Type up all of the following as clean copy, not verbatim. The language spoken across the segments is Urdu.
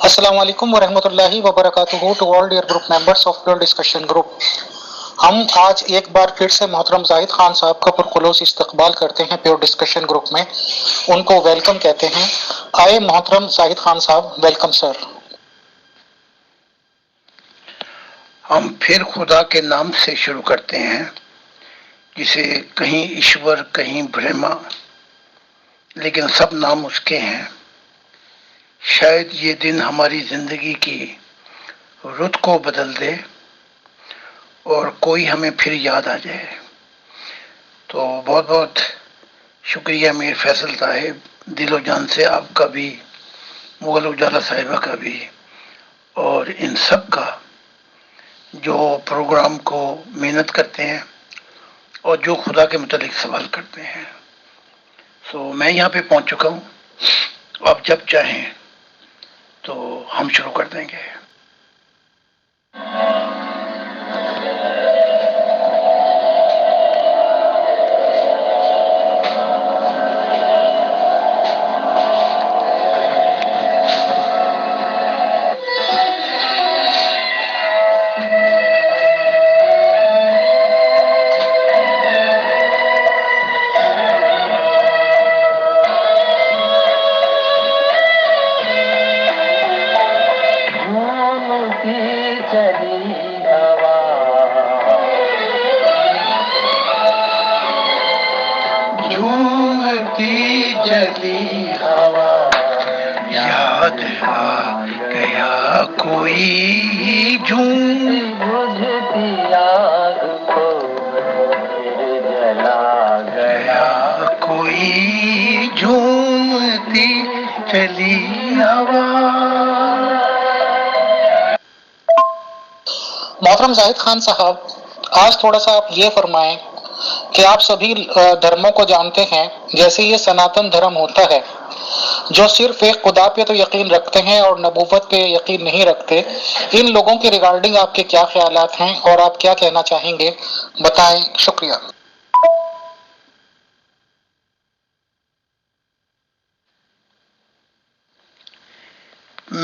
السلام علیکم ورحمۃ اللہ وبرکاتہ to all dear group members of pure discussion group. ہم آج ایک بار پھر سے محترم زاہد خان صاحب کا پرخلوص استقبال کرتے ہیں پیور ڈسکشن گروپ میں. ان کو ویلکم کہتے ہیں. آئے محترم زاہد خان صاحب، ویلکم سر. ہم پھر خدا کے نام سے شروع کرتے ہیں، جسے کہیں ایشور کہیں برہما، لیکن سب نام اس کے ہیں. شاید یہ دن ہماری زندگی کی رت کو بدل دے اور کوئی ہمیں پھر یاد آ جائے. تو بہت بہت شکریہ میر فیصل صاحب، دل و جان سے آپ کا بھی، مغل اجالا صاحبہ کا بھی، اور ان سب کا جو پروگرام کو محنت کرتے ہیں اور جو خدا کے متعلق سوال کرتے ہیں. میں یہاں پہ پہنچ چکا ہوں. آپ جب چاہیں تو ہم شروع کر دیں گے. یاد آ گیا کوئی جھوم بجھتی آگ کو جلا گیا کوئی جھومتی چلی ہوا. محترم زاہد خان صاحب، آج تھوڑا سا آپ یہ فرمائیں کہ آپ سبھی دھرموں کو جانتے ہیں، جیسے یہ سناتن دھرم ہوتا ہے جو صرف ایک خدا پہ تو یقین رکھتے ہیں اور نبوت پہ یقین نہیں رکھتے. ان لوگوں کے ریگارڈنگ آپ کے کیا خیالات ہیں اور آپ کیا کہنا چاہیں گے؟ بتائیں. شکریہ.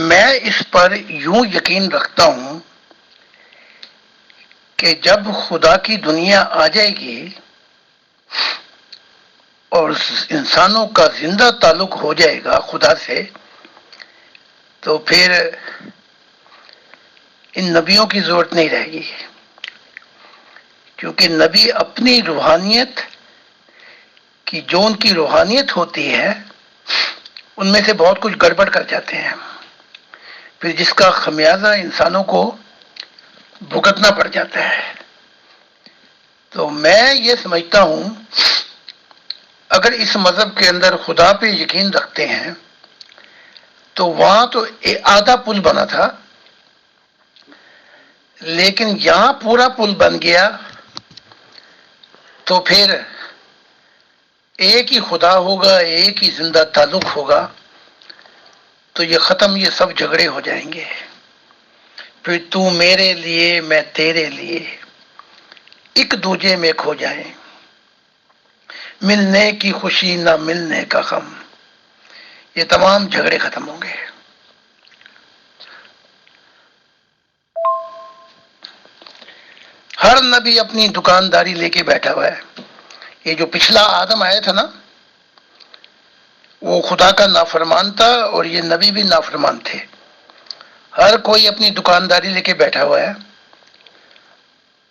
میں اس پر یوں یقین رکھتا ہوں کہ جب خدا کی دنیا آ جائے گی اور انسانوں کا زندہ تعلق ہو جائے گا خدا سے، تو پھر ان نبیوں کی ضرورت نہیں رہے گی، کیونکہ نبی اپنی روحانیت کی، جو ان کی روحانیت ہوتی ہے، ان میں سے بہت کچھ گڑبڑ کر جاتے ہیں، پھر جس کا خمیازہ انسانوں کو بھگتنا پڑ جاتا ہے. تو میں یہ سمجھتا ہوں اگر اس مذہب کے اندر خدا پہ یقین رکھتے ہیں تو وہاں تو آدھا پل بنا تھا، لیکن یہاں پورا پل بن گیا، تو پھر ایک ہی خدا ہوگا، ایک ہی زندہ تعلق ہوگا، تو یہ ختم، یہ سب جھگڑے ہو جائیں گے. پھر تو میرے لیے میں تیرے لیے، ایک دوجے میں کھو جائیں، ملنے کی خوشی نہ ملنے کا غم، یہ تمام جھگڑے ختم ہوں گے. ہر نبی اپنی دکانداری لے کے بیٹھا ہوا ہے. یہ جو پچھلا آدم آیا تھا نا، وہ خدا کا نافرمان تھا اور یہ نبی بھی نافرمان تھے. ہر کوئی اپنی دکانداری لے کے بیٹھا ہوا ہے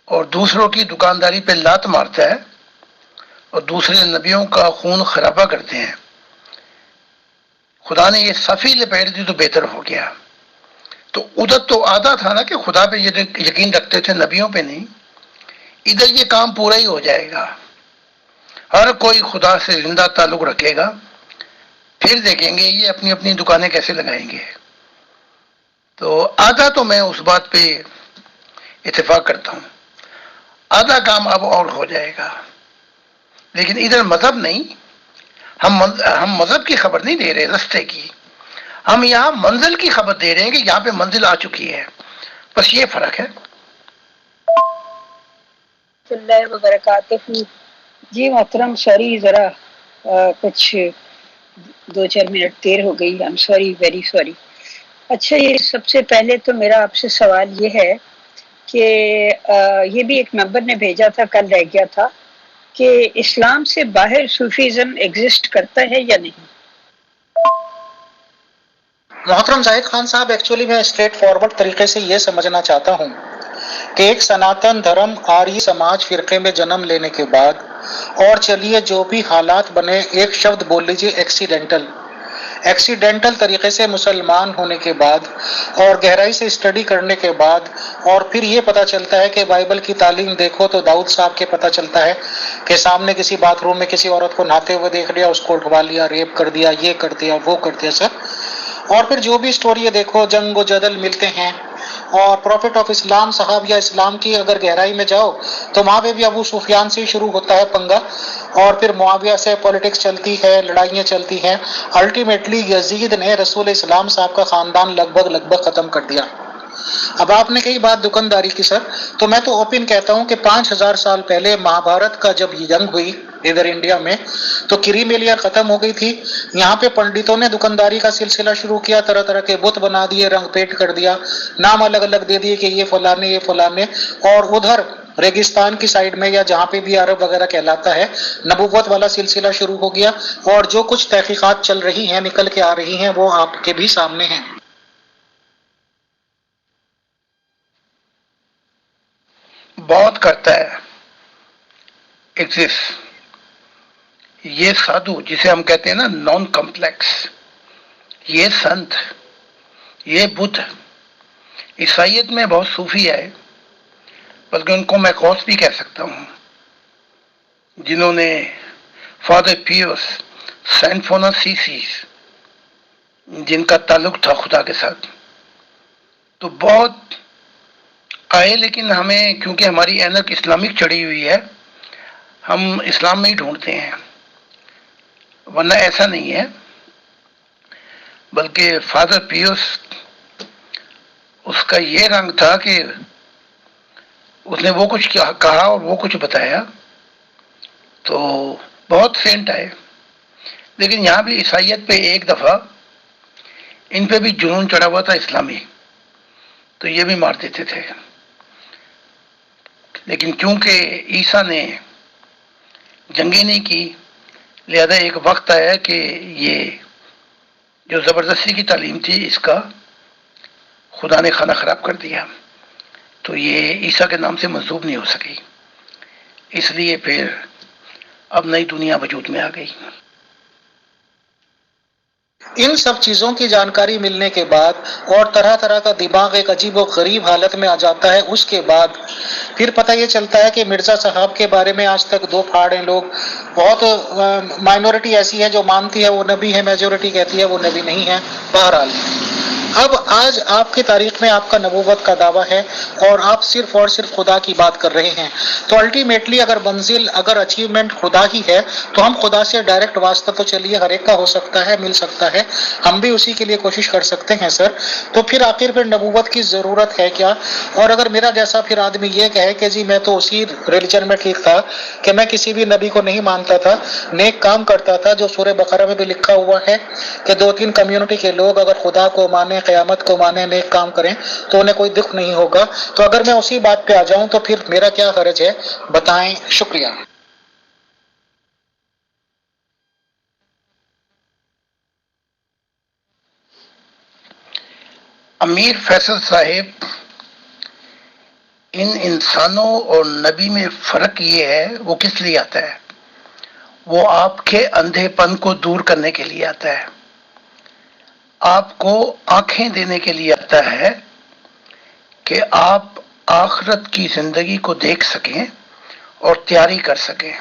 اور دوسروں کی دکانداری پہ لات مارتا ہے اور دوسرے نبیوں کا خون خرابہ کرتے ہیں. خدا نے یہ صفی لپیٹ دی تو بہتر ہو گیا. تو ادھر تو آدھا تھا نا کہ خدا پہ یقین رکھتے تھے، نبیوں پہ نہیں. ادھر یہ کام پورا ہی ہو جائے گا، ہر کوئی خدا سے زندہ تعلق رکھے گا، پھر دیکھیں گے یہ اپنی اپنی دکانیں کیسے لگائیں گے. تو آدھا تو میں اس بات پہ اتفاق کرتا ہوں، آدھا کام اب اور ہو جائے گا. لیکن ادھر مذہب نہیں، ہم مذہب کی خبر نہیں دے رہے، رستے کی. ہم یہاں منزل کی خبر دے رہے ہیں کہ یہاں پہ منزل آ چکی ہے، بس یہ فرق ہے. اللہ وبرکاتہ. جی محترم، سوری ذرا کچھ 2-4 منٹ دیر ہو گئی. I'm sorry, very sorry. اچھا، یہ سب سے پہلے تو میرا آپ سے سوال یہ ہے کہ یہ بھی ایک ممبر نے بھیجا تھا، کل رہ گیا تھا، کہ اسلام سے باہر صوفیزم ایگزسٹ کرتا ہے یا نہیں؟ محترم زاہد خان صاحب، ایکچولی میں اسٹریٹ فارورڈ طریقے سے یہ سمجھنا چاہتا ہوں کہ ایک سناتن دھرم آری سماج فرقے میں جنم لینے کے بعد، اور چلیے جو بھی حالات بنے، ایک شبد بول لیجیے ایکسیڈنٹل طریقے سے مسلمان ہونے کے بعد اور گہرائی سے اسٹڈی کرنے کے بعد، اور پھر یہ پتہ چلتا ہے کہ بائبل کی تعلیم دیکھو تو داؤد صاحب کے پتہ چلتا ہے کہ سامنے کسی باتھ روم میں کسی عورت کو نہاتے ہوئے دیکھ لیا، اس کو اٹھوا لیا، ریپ کر دیا، یہ کر دیا، وہ کر دیا سر. اور پھر جو بھی اسٹوری دیکھو، جنگ و جدل ملتے ہیں. اور پروفٹ آف اسلام صاحب یا اسلام کی اگر گہرائی میں جاؤ تو وہاں پہ بھی ابو سفیان سے شروع ہوتا ہے پنگا، اور پھر معاویہ سے پولیٹکس چلتی ہے، لڑائیاں چلتی ہیں. الٹیمیٹلی یزید نے رسول اسلام صاحب کا خاندان لگ بھگ ختم کر دیا. اب آپ نے کئی بات دکانداری کی سر، تو میں تو اوپن کہتا ہوں کہ 5000 سال پہلے مہابھارت کا جب یہ جنگ ہوئی ادھر انڈیا میں، تو کریمیلیا ختم ہو گئی تھی. یہاں پہ پنڈتوں نے دکانداری کا سلسلہ شروع کیا، طرح طرح کے بت بنا دیے، رنگ پیٹ کر دیا، نام الگ الگ دے دیے کہ یہ فلانے یہ فلانے. اور ادھر ریگستان کی سائڈ میں یا جہاں پہ بھی عرب وغیرہ کہلاتا ہے، نبوت والا سلسلہ شروع ہو گیا. اور جو کچھ تحقیقات چل رہی ہیں، نکل کے آ رہی ہیں، وہ آپ کے بھی سامنے ہیں. بہت کرتا ہے ایگزسٹ. یہ سادھو جسے ہم کہتے ہیں نا نان کمپلیکس، یہ سنت، یہ بدھ، عیسائیت میں بہت صوفی آئے، بلکہ ان کو میں غوث بھی کہہ سکتا ہوں، جنہوں نے فادر پیوس، سینٹ فوناسیسیس، جن کا تعلق تھا خدا کے ساتھ، تو بہت آئے. لیکن ہمیں کیونکہ ہماری اینک اسلامک چڑھی ہوئی ہے، ہم اسلام میں ہی ڈھونڈتے ہیں، ورنہ ایسا نہیں ہے. بلکہ فادر پیوس، اس کا یہ رنگ تھا کہ اس نے وہ کچھ کہا اور وہ کچھ بتایا، تو بہت سینٹ آئے. لیکن یہاں بھی عیسائیت پہ ایک دفعہ ان پہ بھی جنون چڑھا ہوا تھا اسلامی، تو یہ بھی مار دیتے تھے. لیکن کیونکہ عیسیٰ نے جنگیں نہیں کی، لہذا ایک وقت آیا کہ یہ جو زبردستی کی تعلیم تھی، اس کا خدا نے کھانا خراب کر دیا، تو یہ عیسیٰ کے نام سے منسوب نہیں ہو سکی. اس لیے پھر اب نئی دنیا وجود میں آ گئی. ان سب چیزوں کی جانکاری ملنے کے بعد اور طرح طرح کا دماغ ایک عجیب و غریب حالت میں آ جاتا ہے، اس کے بعد پھر پتہ یہ چلتا ہے کہ مرزا صاحب کے بارے میں آج تک دو پھاڑ ہیں لوگ. بہت مائنورٹی ایسی ہے جو مانتی ہے وہ نبی ہے، میجورٹی کہتی ہے وہ نبی نہیں ہے. بہرحال اب آج آپ کی تاریخ میں آپ کا نبوت کا دعویٰ ہے اور آپ صرف اور صرف خدا کی بات کر رہے ہیں. تو الٹیمیٹلی اگر منزل، اگر اچیومنٹ خدا ہی ہے، تو ہم خدا سے ڈائریکٹ واسطہ تو چلیے ہر ایک کا ہو سکتا ہے، مل سکتا ہے، ہم بھی اسی کے لیے کوشش کر سکتے ہیں سر. تو پھر آخر پھر نبوت کی ضرورت ہے کیا؟ اور اگر میرا جیسا پھر آدمی یہ کہے کہ جی میں تو اسی ریلیجن میں ٹھیک تھا کہ میں کسی بھی نبی کو نہیں مانتا تھا، نیک کام کرتا تھا، جو سورہ بقرہ میں بھی لکھا ہوا ہے کہ 2-3 کمیونٹی کے لوگ اگر خدا کو مانے، قیامت کو مانے، نیک کام کریں تو انہیں کوئی دکھ نہیں ہوگا. تو اگر میں اسی بات پہ آ جاؤں تو پھر میرا کیا حرج ہے؟ بتائیں. شکریہ. امیر فیصل صاحب، ان انسانوں اور نبی میں فرق یہ ہے، وہ کس لیے آتا ہے؟ وہ آپ کے اندھے پن کو دور کرنے کے لیے آتا ہے، آپ کو آنکھیں دینے کے لیے آتا ہے کہ آپ آخرت کی زندگی کو دیکھ سکیں اور تیاری کر سکیں.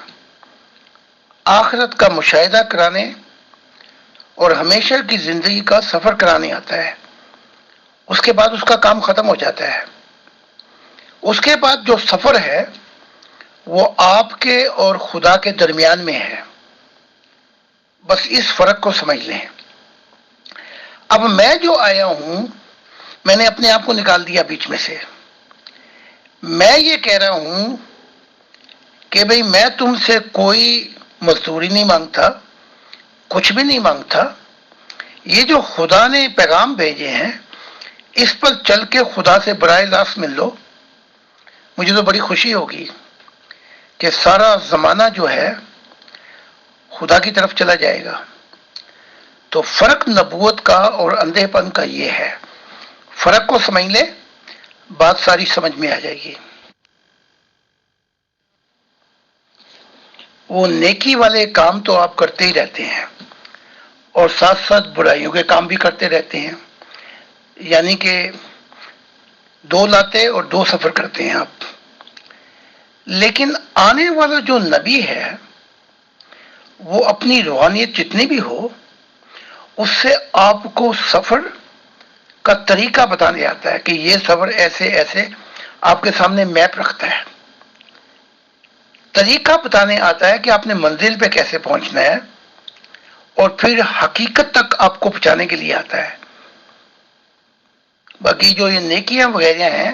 آخرت کا مشاہدہ کرانے اور ہمیشہ کی زندگی کا سفر کرانے آتا ہے. اس کے بعد اس کا کام ختم ہو جاتا ہے. اس کے بعد جو سفر ہے وہ آپ کے اور خدا کے درمیان میں ہے. بس اس فرق کو سمجھ لیں. اب میں جو آیا ہوں، میں نے اپنے آپ کو نکال دیا بیچ میں سے. میں یہ کہہ رہا ہوں کہ بھئی میں تم سے کوئی مزدوری نہیں مانگتا، کچھ بھی نہیں مانگتا. یہ جو خدا نے پیغام بھیجے ہیں اس پر چل کے خدا سے براہ راست مل لو، مجھے تو بڑی خوشی ہوگی کہ سارا زمانہ جو ہے خدا کی طرف چلا جائے گا۔ تو فرق نبوت کا اور اندھے پن کا یہ ہے، فرق کو سمجھ لے، بات ساری سمجھ میں آ جائے گی۔ وہ نیکی والے کام تو آپ کرتے ہی رہتے ہیں اور ساتھ ساتھ برائیوں کے کام بھی کرتے رہتے ہیں، یعنی کہ دو لاتے اور دو سفر کرتے ہیں آپ۔ لیکن آنے والا جو نبی ہے وہ اپنی روحانیت جتنی بھی ہو اس سے آپ کو سفر کا طریقہ بتانے آتا ہے کہ یہ سفر ایسے ایسے آپ کے سامنے میپ رکھتا ہے، طریقہ بتانے آتا ہے کہ آپ نے منزل پہ کیسے پہنچنا ہے، اور پھر حقیقت تک آپ کو پہنچانے کے لیے آتا ہے۔ باقی جو یہ نیکیاں وغیرہ ہیں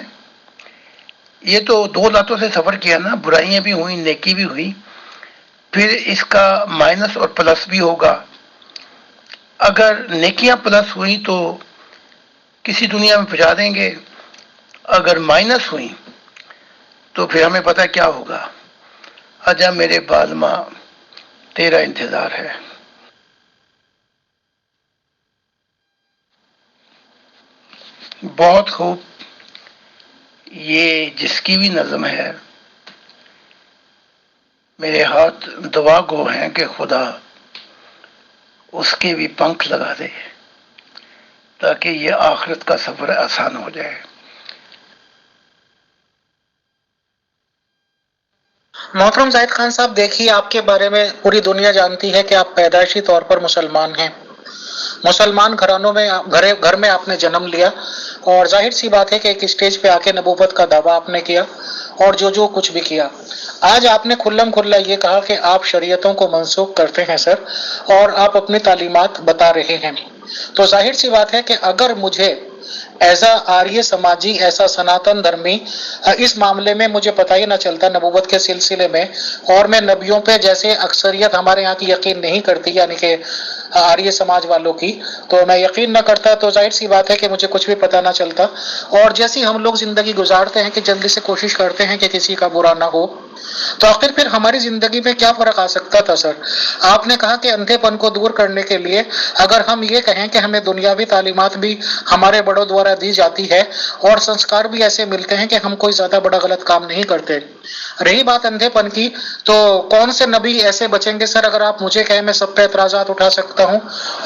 یہ تو دو لاتوں سے سفر کیا نا، برائیاں بھی ہوئیں نیکی بھی ہوئی، پھر اس کا مائنس اور پلس بھی ہوگا۔ اگر نیکیاں پلس ہوئیں تو کسی دنیا میں پہنچا دیں گے، اگر مائنس ہوئیں تو پھر ہمیں پتہ کیا ہوگا۔ آجا میرے بالما تیرا انتظار ہے۔ بہت خوب، یہ جس کی بھی نظم ہے، میرے ہاتھ دعا گو ہیں کہ خدا اس کے بھی پنکھ لگا دے تاکہ یہ آخرت کا سفر آسان ہو جائے۔ محترم زاہد خان صاحب، دیکھیے آپ کے بارے میں پوری دنیا جانتی ہے کہ آپ پیدائشی طور پر مسلمان ہیں، مسلمان گھرانوں میں گھر میں آپ نے جنم لیا، اور ظاہر سی بات ہے کہ ایک اسٹیج پہ آ کے نبوت کا دعویٰ آپ نے کیا اور جو کچھ بھی کیا۔ آج آپ نے کھلم کھلا یہ کہا کہ آپ شریعتوں کو منسوخ کرتے ہیں سر، اور آپ اپنی تعلیمات بتا رہے ہیں، تو ظاہر سی بات ہے کہ اگر مجھے ایسا آریہ سماجی، ایسا سناتن دھرمی اس معاملے میں مجھے پتہ ہی نہ چلتا نبوت کے سلسلے میں، اور میں نبیوں پہ جیسے اکثریت ہمارے یہاں کی یقین نہیں کرتی، یعنی کہ آریہ سماج والوں کی، تو میں یقین نہ کرتا، تو ظاہر سی بات ہے کہ مجھے کچھ بھی پتہ نہ چلتا۔ اور جیسی ہم لوگ زندگی گزارتے ہیں کہ جلدی سے کوشش کرتے ہیں کہ کسی کا برا نہ ہو، تو آخر پھر ہماری زندگی میں کیا فرق آ سکتا تھا سر؟ آپ نے کہا کہ اندھے پن کو دور کرنے کے لیے اگر ہم یہ کہیں کہ ہمیں دنیاوی تعلیمات بھی ہمارے بڑوں دوارا دی جاتی ہے اور سنسکار بھی ایسے ملتے ہیں کہ ہم کوئی زیادہ بڑا غلط کام نہیں کرتے۔ رہی بات اندھے پن کی، تو کون سے نبی ایسے بچیں گے سر؟ اگر آپ مجھے کہیں میں سب پہ اعتراضات اٹھا سکتا ہوں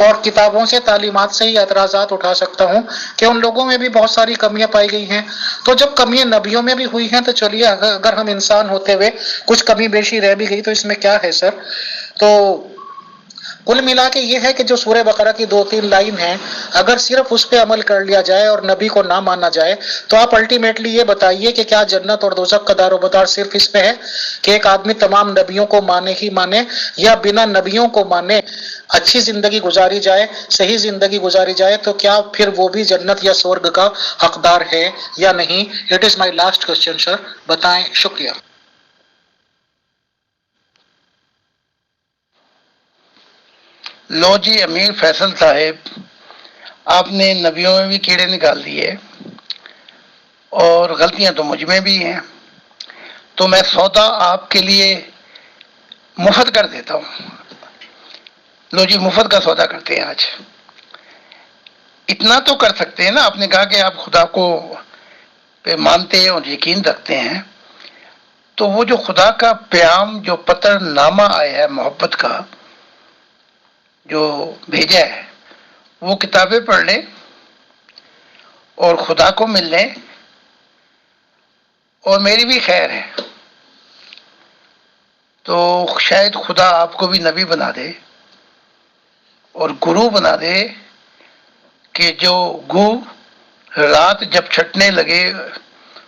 اور کتابوں سے تعلیمات سے ہی اعتراضات اٹھا سکتا ہوں کہ ان لوگوں میں بھی بہت ساری کمیاں پائی گئی ہیں، تو جب کمیاں نبیوں میں بھی ہوئی ہیں تو چلیے اگر ہم انسان ہوتے ہوئے کچھ کمی بیشی رہ بھی گئی تو اس میں کیا ہے سر؟ تو کل ملا کے یہ ہے کہ جو سورہ بقرہ کی 2-3 لائن ہیں، اگر صرف اس پہ عمل کر لیا جائے اور نبی کو نہ مانا جائے، تو آپ الٹیمیٹلی یہ بتائیے کہ کیا جنت اور دوزخ کا دار و مدار صرف اس پہ ہے کہ ایک آدمی تمام نبیوں کو مانے ہی مانے، یا بنا نبیوں کو مانے اچھی زندگی گزاری جائے، صحیح زندگی گزاری جائے، تو کیا پھر وہ بھی جنت یا سورگ کا حقدار ہے یا نہیں؟ It is my last question sir, بتائیں، شکریہ۔ لو جی امیر فیصل صاحب، آپ نے نبیوں میں بھی کیڑے نکال دیے اور غلطیاں تو مجھ میں بھی ہیں، تو میں سودا آپ کے لیے مفت کر دیتا ہوں۔ لو جی مفت کا سودا کرتے ہیں آج۔ اتنا تو کر سکتے ہیں نا، آپ نے کہا کہ آپ خدا کو پہ مانتے ہیں اور یقین رکھتے ہیں، تو وہ جو خدا کا پیام، جو پتر نامہ آیا ہے محبت کا جو بھیجا ہے، وہ کتابیں پڑھ لیں اور خدا کو مل لیں، اور میری بھی خیر ہے تو شاید خدا آپ کو بھی نبی بنا دے اور گرو بنا دے، کہ جو گو رات جب چھٹنے لگے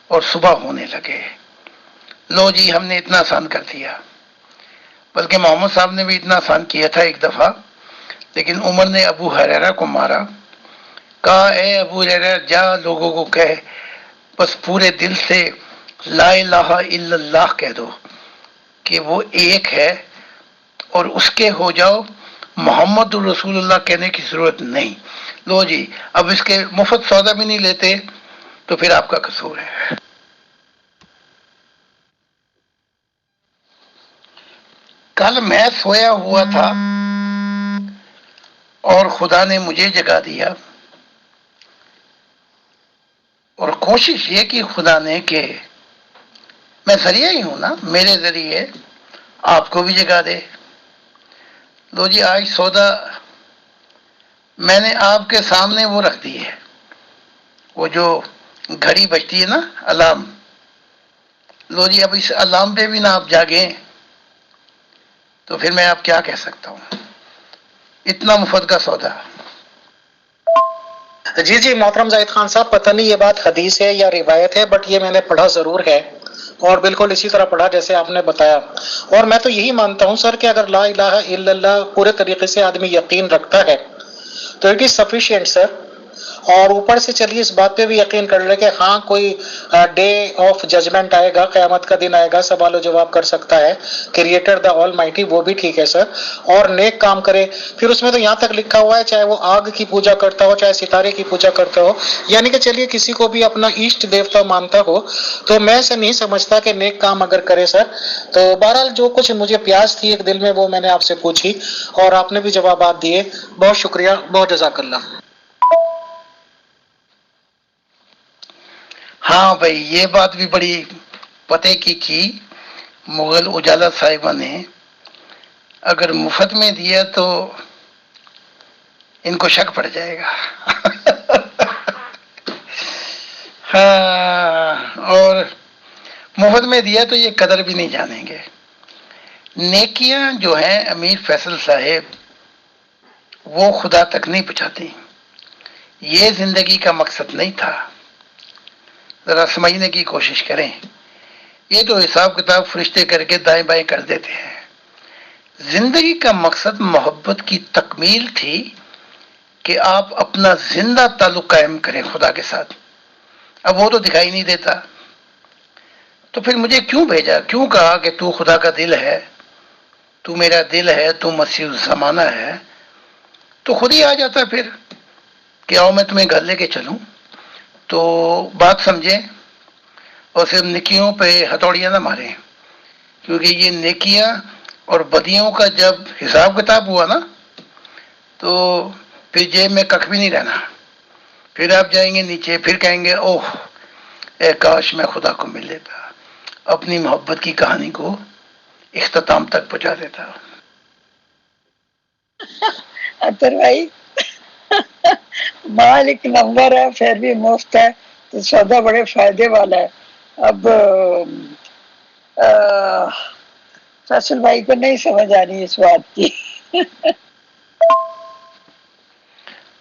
اور صبح ہونے لگے۔ لو جی ہم نے اتنا آسان کر دیا، بلکہ محمد صاحب نے بھی اتنا آسان کیا تھا ایک دفعہ، لیکن عمر نے ابو ہریرہ کو مارا، کہا اے ابو ہریرہ جا لوگوں کو کہے بس پورے دل سے لا الہ الا اللہ کہہ دو کہ وہ ایک ہے، اور اس کے ہو جاؤ محمد الرسول اللہ کہنے کی ضرورت نہیں. لو جی، اب اس کے مفت سودا بھی نہیں لیتے تو پھر آپ کا قصور ہے. کل میں سویا ہوا تھا اور خدا نے مجھے جگا دیا، اور کوشش یہ کی خدا نے کہ میں ذریعہ ہی ہوں نا، میرے ذریعے آپ کو بھی جگا دے. لو جی، آج سودا میں نے آپ کے سامنے وہ رکھ دی ہے، وہ جو گھڑی بجتی ہے نا، الارم. لو جی، اب اس الارم پہ بھی نہ آپ جاگیں تو پھر میں آپ کیا کہہ سکتا ہوں. اتنا مفت کا سودا. جی جی محترم زاہد خان صاحب، پتہ نہیں یہ بات حدیث ہے یا روایت ہے، بٹ یہ میں نے پڑھا ضرور ہے، اور بالکل اسی طرح پڑھا جیسے آپ نے بتایا. اور میں تو یہی مانتا ہوں سر کہ اگر لا الہ الا اللہ پورے طریقے سے آدمی یقین رکھتا ہے تو اٹ از سفیشینٹ سر. اور اوپر سے چلیے اس بات پہ بھی یقین کر لے کہ ہاں کوئی ڈے آف ججمنٹ آئے گا، قیامت کا دن آئے گا، سوال و جواب کر سکتا ہے کریٹر دا آل مائٹی، وہ بھی ٹھیک ہے سر. اور نیک کام کرے، پھر اس میں تو یہاں تک لکھا ہوا ہے چاہے وہ آگ کی پوجا کرتا ہو چاہے ستارے کی پوجا کرتا ہو، یعنی کہ چلیے کسی کو بھی اپنا ایشٹ دیوتا مانتا ہو تو میں سے نہیں سمجھتا کہ نیک کام اگر کرے سر. تو بہرحال جو کچھ مجھے پیاس تھی ایک دل میں وہ میں نے آپ سے پوچھی اور آپ نے بھی جوابات دیے. بہت شکریہ، بہت جزاک اللہ. ہاں بھائی، یہ بات بھی بڑی پتے کی مغل اجالا صاحبہ نے اگر مفت میں دیا تو ان کو شک پڑ جائے گا. ہاں، اور مفت میں دیا تو یہ قدر بھی نہیں جانیں گے. نیکیاں جو ہیں امیر فیصل صاحب، وہ خدا تک نہیں پہنچاتی. یہ زندگی کا مقصد نہیں تھا، ذرا سمجھنے کی کوشش کریں. یہ تو حساب کتاب فرشتے کر کے دائیں بائیں کر دیتے ہیں. زندگی کا مقصد محبت کی تکمیل تھی کہ آپ اپنا زندہ تعلق قائم کریں خدا کے ساتھ. اب وہ تو دکھائی نہیں دیتا، تو پھر مجھے کیوں بھیجا، کیوں کہا کہ تو خدا کا دل ہے، تو میرا دل ہے، تو مسیح الزمانہ ہے. تو خود ہی آ جاتا پھر کہ آؤ میں تمہیں گھر لے کے چلوں. تو بات سمجھیں اور صرف نیکیوں پہ ہتھوڑیاں نہ ماریں، کیونکہ یہ نیکیاں اور بدیوں کا جب حساب کتاب ہوا نا تو پھر جیب میں ککھ بھی نہیں رہنا. پھر آپ جائیں گے نیچے، پھر کہیں گے اوہ اے کاش میں خدا کو مل لیتا، اپنی محبت کی کہانی کو اختتام تک پہنچا دیتا. اطہر بھائی، مال ایک نمبر ہے پھر بھی مفت ہے تو سودا بڑے فائدے والا ہے. اب فیصل بھائی کو نہیں سمجھ آ رہی اس بات کی.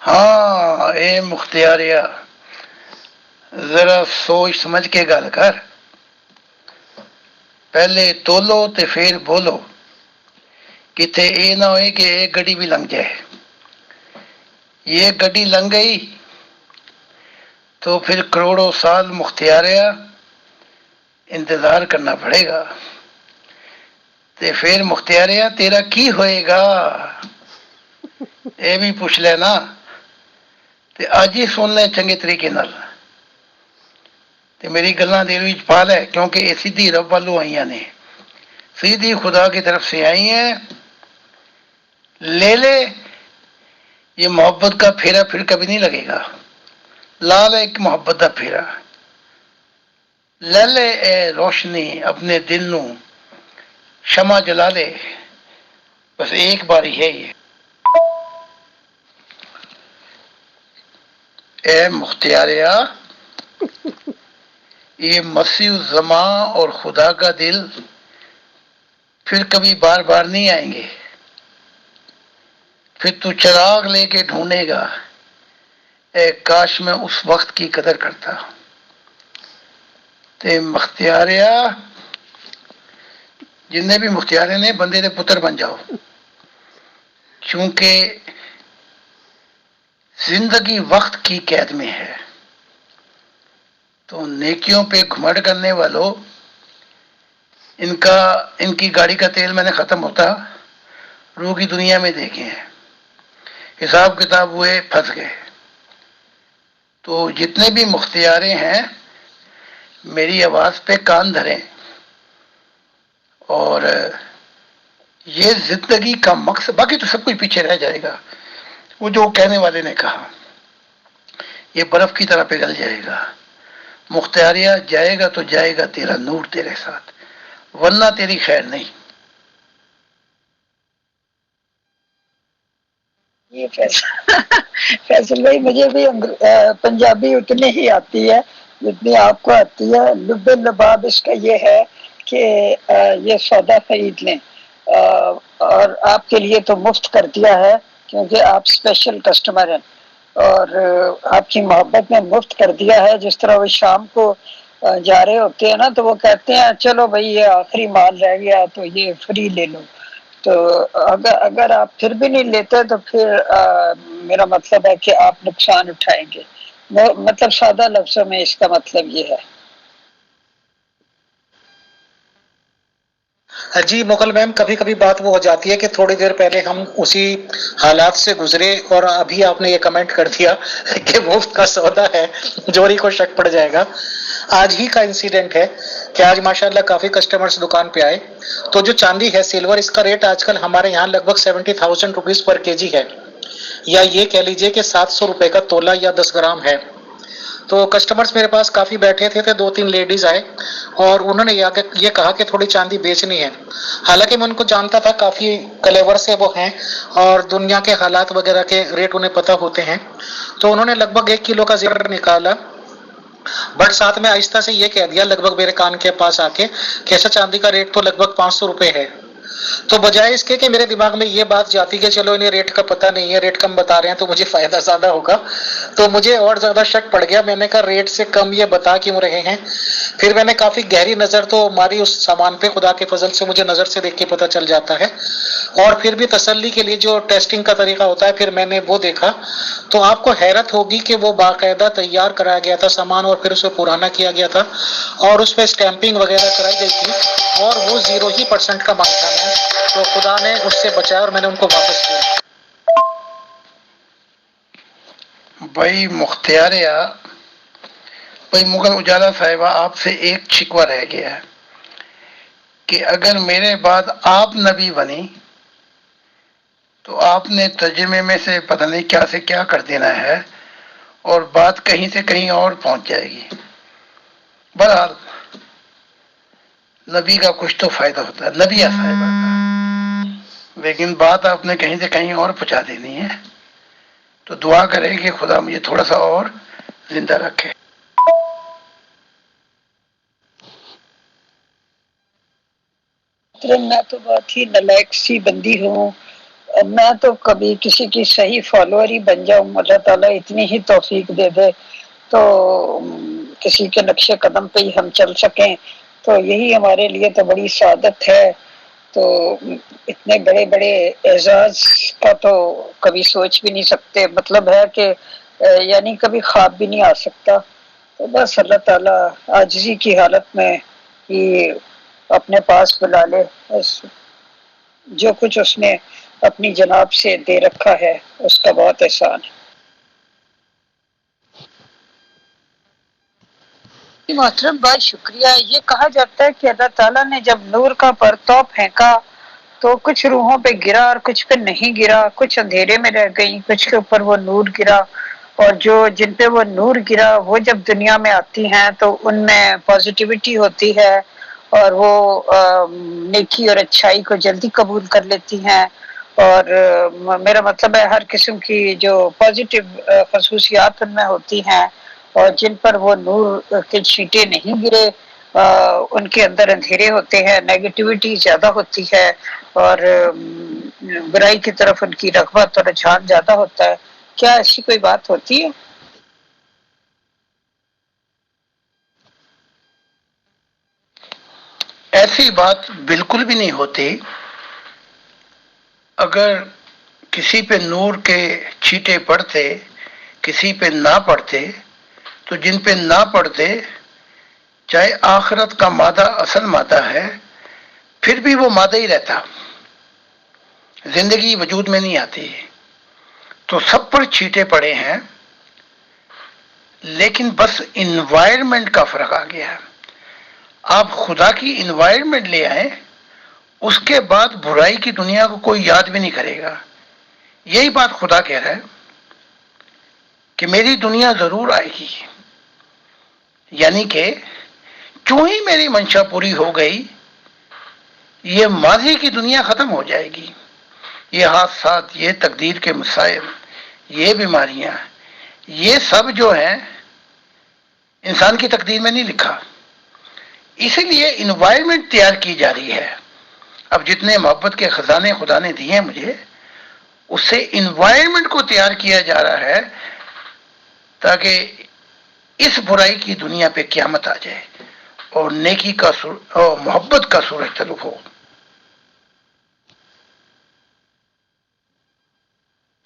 ہاں اے مختاریہ، ذرا سوچ سمجھ کے گل کر. پہلے تولو تے پھر بولو، کتے اے نہ ہوئے کہ ایک گڈی بھی لنگ جائے. یہ گڈی لنگ گئی تو پھر کروڑوں سال مختاریہ انتظار کرنا پڑے گا. تے پھر مختاریہ تیرا کی ہوئے گا اے بھی پوچھ لینا. تے اج ہی سن لے چنگے طریقے نال تے میری گلاں دل وچ پا لے، کیونکہ یہ سیدھی رب والوں آئیاں نے، سیدھی خدا کی طرف سے آئی ہیں. لے لے، یہ محبت کا پھیرا پھر کبھی نہیں لگے گا. لال ایک محبت کا پھیرا لے لے، اے روشنی اپنے دل نو شمع جلا لے، بس ایک باری ہے یہ. اے مختاریہ، یہ مسیح الزمان اور خدا کا دل پھر کبھی بار بار نہیں آئیں گے. پھر تو چراغ لے کے ڈھونڈے گا، اے کاش میں اس وقت کی قدر کرتا. تے مختاریہ، جتنے بھی مختاریہ نے بندے دے پتر بن جاؤ، چونکہ زندگی وقت کی قید میں ہے. تو نیکیوں پہ گھمٹ کرنے والوں، ان کی گاڑی کا تیل میں نے ختم ہوتا روح کی دنیا میں دیکھے ہیں، حساب کتاب ہوئے، پھنس گئے۔ تو جتنے بھی مختارے ہیں میری آواز پہ کان دھریں، اور یہ زندگی کا مقصد، باقی تو سب کچھ پیچھے رہ جائے گا۔ وہ جو کہنے والے نے کہا، یہ برف کی طرح پگھل جائے گا، مختاریہ جائے گا تو جائے گا تیرا نور تیرے ساتھ، ورنہ تیری خیر نہیں۔ یہ فیصل بھائی مجھے بھی پنجابی اتنی ہی آتی ہے جتنی آپ کو آتی ہے۔ لب لباب اس کا یہ ہے کہ یہ سودا خرید لیں، اور آپ کے لیے تو مفت کر دیا ہے کیونکہ آپ اسپیشل کسٹمر ہیں، اور آپ کی محبت میں مفت کر دیا ہے۔ جس طرح وہ شام کو جا رہے ہوتے ہیں نا تو وہ کہتے ہیں چلو بھائی یہ آخری مال رہ گیا تو یہ فری لے لو، تو اگر آپ پھر بھی نہیں لیتے تو پھر میرا مطلب ہے کہ آپ نقصان اٹھائیں گے۔ مطلب سادہ لفظوں میں اس کا مطلب یہ ہے۔ جی مغل میم، کبھی کبھی بات وہ ہو جاتی ہے کہ تھوڑی دیر پہلے ہم اسی حالات سے گزرے اور ابھی آپ نے یہ کمنٹ کر دیا کہ مفت کا سودا ہے، جوری کو شک پڑ جائے گا۔ آج ہی کا انسیڈنٹ ہے کہ آج ماشاءاللہ کافی کسٹمرز دکان پہ آئے، تو جو چاندی ہے سلور، اس کا ریٹ آج کل ہمارے یہاں لگ بھگ 70,000 روپیز پر کے جی ہے، یا یہ کہہ لیجئے کہ 700 روپے کا تولہ یا 10 گرام ہے۔ تو کسٹمرز میرے پاس کافی بیٹھے تھے، 2-3 لیڈیز آئے اور انہوں نے یہ کہا کہ تھوڑی چاندی بیچنی ہے۔ حالانکہ میں ان کو جانتا تھا، کافی کلیور سے وہ ہیں اور دنیا کے حالات وغیرہ کے ریٹ انہیں پتہ ہوتے ہیں، تو انہوں نے لگ بھگ 1 کلو کا زیور نکالا، بٹ ساتھ میں آہستہ سے یہ کہہ دیا لگ بھگ میرے کان کے پاس آ کے کہ ایسا چاندی کا ریٹ تو لگ بھگ 500 روپے ہے۔ تو بجائے اس کے کہ میرے دماغ میں یہ بات جاتی کہ چلو انہیں ریٹ کا پتہ نہیں ہے، ریٹ کم بتا رہے ہیں تو مجھے فائدہ زیادہ ہوگا، تو مجھے اور زیادہ شک پڑ گیا۔ میں نے کہا ریٹ سے کم یہ بتا کیوں رہے ہیں؟ پھر میں نے کافی گہری نظر تو ماری اس سامان پہ، خدا کے فضل سے مجھے نظر سے دیکھ کے پتہ چل جاتا ہے، اور پھر بھی تسلی کے لیے جو ٹیسٹنگ کا طریقہ ہوتا ہے پھر میں نے وہ دیکھا، تو آپ کو حیرت ہوگی کہ وہ باقاعدہ تیار کرایا گیا تھا سامان اور پھر اسے پرانا کیا گیا تھا اور اس پہ اسٹیمپنگ وغیرہ کرائی گئی تھی، اور وہ 0% کا مال تھا، تو خدا نے اس سے بچایا اور میں نے ان کو واپس کیا۔ بھائی مختاریہ، بھائی مغل اجالا صاحبہ، آپ سے ایک شکوہ رہ گیا ہے کہ اگر میرے بعد آپ نبی بنی تو آپ نے ترجمے میں سے پتہ نہیں کیا سے کیا کر دینا ہے اور بات کہیں سے کہیں اور پہنچ جائے گی۔ بہرحال نبی کا کچھ تو فائدہ ہوتا ہے، نبی صاحبہ کا، لیکن بات آپ نے کہیں سے کہیں اور پہنچا دینی ہے، تو دعا کریں کہ خدا مجھے تھوڑا سا اور زندہ رکھے۔ میں تو بہت ہی نالائق سی بندی ہوں، میں تو کبھی کسی کی صحیح فالوور ہی بن جاؤں، اللہ تعالیٰ اتنی ہی توفیق دے دے تو کسی کے نقش قدم پہ ہی ہم چل سکیں، تو یہی ہمارے لیے تو بڑی سعادت ہے۔ تو اتنے بڑے بڑے اعزاز کا تو کبھی سوچ بھی نہیں سکتے، مطلب ہے کہ یعنی کبھی خواب بھی نہیں آ سکتا۔ تو بس اللہ تعالیٰ عاجزی کی حالت میں ہی اپنے پاس بلا لے، بس جو کچھ اس نے اپنی جناب سے دے رکھا ہے اس کا بہت احسان ہے۔ محترم بھائی شکریہ۔ یہ کہا جاتا ہے کہ اللہ تعالیٰ نے جب نور کا پرتو پھینکا تو کچھ روحوں پہ گرا اور کچھ پہ نہیں گرا، کچھ اندھیرے میں رہ گئی، کچھ کے اوپر وہ نور گرا، اور جن پہ وہ نور گرا وہ جب دنیا میں آتی ہیں تو ان میں پازیٹیوٹی ہوتی ہے اور وہ نیکی اور اچھائی کو جلدی قبول کر لیتی ہیں، اور میرا مطلب ہے ہر قسم کی جو پازیٹیو خصوصیات ان میں ہوتی ہیں، اور جن پر وہ نور کے چھینٹے نہیں گرے ان کے اندر اندھیرے ہوتے ہیں، نیگیٹیوٹی زیادہ ہوتی ہے، اور برائی کی طرف ان کی رغبت اور رجحان زیادہ ہوتا ہے۔ کیا ایسی کوئی بات ہوتی ہے؟ ایسی بات بالکل بھی نہیں ہوتی۔ اگر کسی پہ نور کے چھینٹے پڑتے، کسی پہ نہ پڑتے، تو جن پہ نہ پڑتے چاہے آخرت کا مادہ اصل مادہ ہے پھر بھی وہ مادہ ہی رہتا، زندگی وجود میں نہیں آتی، تو سب پر چھیٹے پڑے ہیں، لیکن بس انوائرمنٹ کا فرق آ گیا ہے۔ آپ خدا کی انوائرمنٹ لے آئیں، اس کے بعد برائی کی دنیا کو کوئی یاد بھی نہیں کرے گا۔ یہی بات خدا کہہ رہا ہے کہ میری دنیا ضرور آئے گی، یعنی کہ چوں ہی میری منشا پوری ہو گئی، یہ ماضی کی دنیا ختم ہو جائے گی۔ یہ حادثات، یہ تقدیر کے مسائل، یہ بیماریاں، یہ سب جو ہیں انسان کی تقدیر میں نہیں لکھا، اسی لیے انوائرمنٹ تیار کی جا رہی ہے۔ اب جتنے محبت کے خزانے خدا نے دیے ہیں مجھے، اس سے انوائرمنٹ کو تیار کیا جا رہا ہے تاکہ اس برائی کی دنیا پہ قیامت آ جائے اور نیکی کا اور محبت کا سورج طلوع ہو۔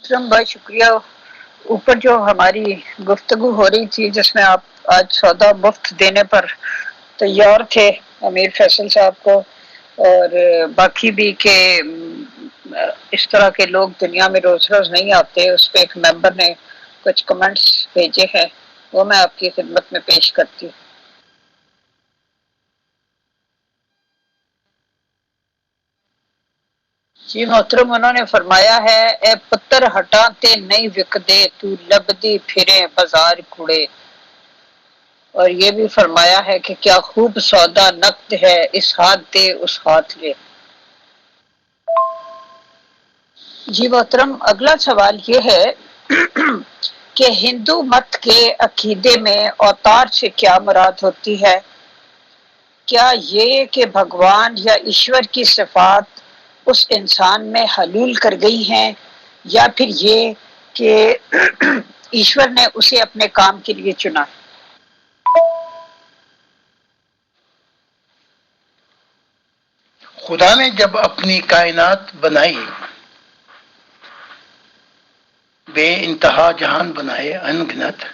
بہت شکریہ۔ اوپر جو ہماری گفتگو ہو رہی تھی جس میں آپ آج سودا مفت دینے پر تیار تھے امیر فیصل صاحب کو، اور باقی بھی کہ اس طرح کے لوگ دنیا میں روز روز نہیں آتے، اس پہ ایک ممبر نے کچھ کمنٹس بھیجے ہیں، وہ میں آپ کی خدمت میں پیش کرتی ہوں۔ جی محترم، انہوں نے فرمایا ہے، اے پتر ہٹاتے نہیں وکدے، تو لبدی پھرے بازار کوڑے۔ اور یہ بھی فرمایا ہے کہ کیا خوب سودا نقد ہے، اس ہاتھ دے اس ہاتھ لے۔ جی محترم، اگلا سوال یہ ہے کہ ہندو مت کے عقیدے میں اوتار سے کیا مراد ہوتی ہے؟ کیا یہ کہ بھگوان یا ایشور کی صفات اس انسان میں حلول کر گئی ہیں، یا پھر یہ کہ ایشور نے اسے اپنے کام کے لیے چنا؟ خدا نے جب اپنی کائنات بنائی، بے انتہا جہان بنائے ان گنت،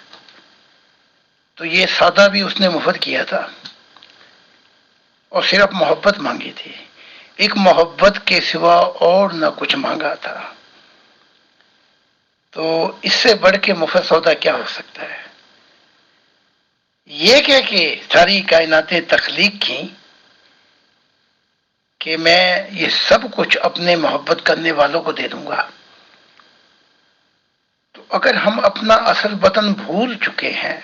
تو یہ سادہ بھی اس نے مفت کیا تھا اور صرف محبت مانگی تھی۔ ایک محبت کے سوا اور نہ کچھ مانگا تھا، تو اس سے بڑھ کے مفت سودا کیا ہو سکتا ہے؟ یہ کہ ساری کائناتیں تخلیق کی کہ میں یہ سب کچھ اپنے محبت کرنے والوں کو دے دوں گا۔ تو اگر ہم اپنا اصل وطن بھول چکے ہیں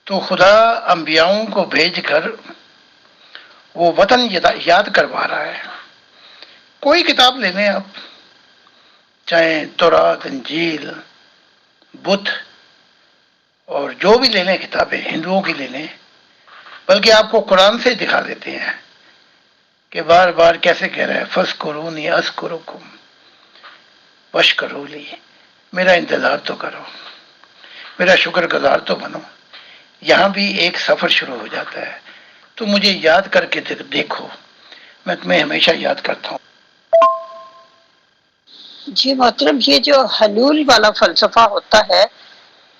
تو خدا انبیاؤں کو بھیج کر وہ وطن یاد کروا رہا ہے۔ کوئی کتاب لے لیں آپ، چاہے تورات، انجیل، بدھ، اور جو بھی لے لیں کتابیں، ہندوؤں کی لے لیں، بلکہ آپ کو قرآن سے دکھا دیتے ہیں کہ بار بار کیسے کہہ رہا ہے، فَاذْكُرُونِي أَذْكُرُكُمْ وَاشْكُرُوا لِي، میرا انتظار تو کرو، میرا شکر گزار تو بنو۔ یہاں بھی ایک سفر شروع ہو جاتا ہے، تو مجھے یاد کر کے دیکھو، میں تمہیں ہمیشہ یاد کرتا ہوں۔ جی محترم، یہ جو حلول والا فلسفہ ہوتا ہے،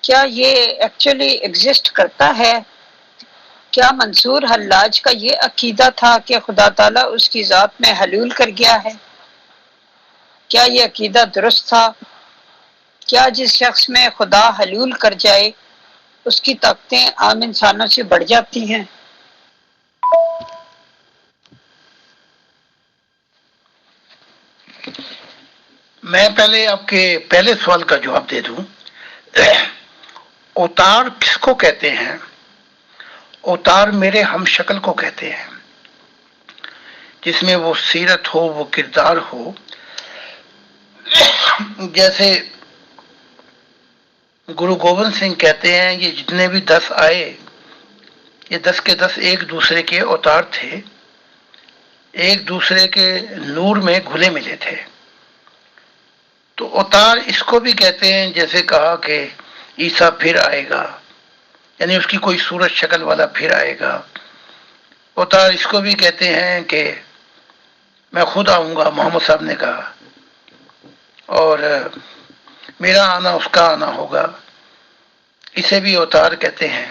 کیا یہ ایکچولی ایگزسٹ کرتا ہے؟ کیا منصور حلاج کا یہ عقیدہ تھا کہ خدا تعالیٰ اس کی ذات میں حلول کر گیا ہے؟ کیا یہ عقیدہ درست تھا؟ کیا جس شخص میں خدا حلول کر جائے اس کی طاقتیں عام انسانوں سے بڑھ جاتی ہیں؟ میں پہلے آپ کے پہلے سوال کا جواب دے دوں۔ اوتار کس کو کہتے ہیں؟ اوتار میرے ہم شکل کو کہتے ہیں، جس میں وہ سیرت ہو، وہ کردار ہو۔ جیسے گرو گوبند سنگھ کہتے ہیں، یہ جتنے بھی 10 آئے، یہ 10 کے 10 ایک دوسرے کے اوتار تھے، ایک دوسرے کے نور میں گھلے ملے تھے۔ تو اوتار اس کو بھی کہتے ہیں، جیسے کہا کہ عیسیٰ پھر آئے گا، یعنی اس کی کوئی صورت شکل والا پھر آئے گا۔ اوتار اس کو بھی کہتے ہیں کہ میں خود آؤں گا، محمد صاحب نے کہا، اور میرا آنا اس کا آنا ہوگا، اسے بھی اوتار کہتے ہیں۔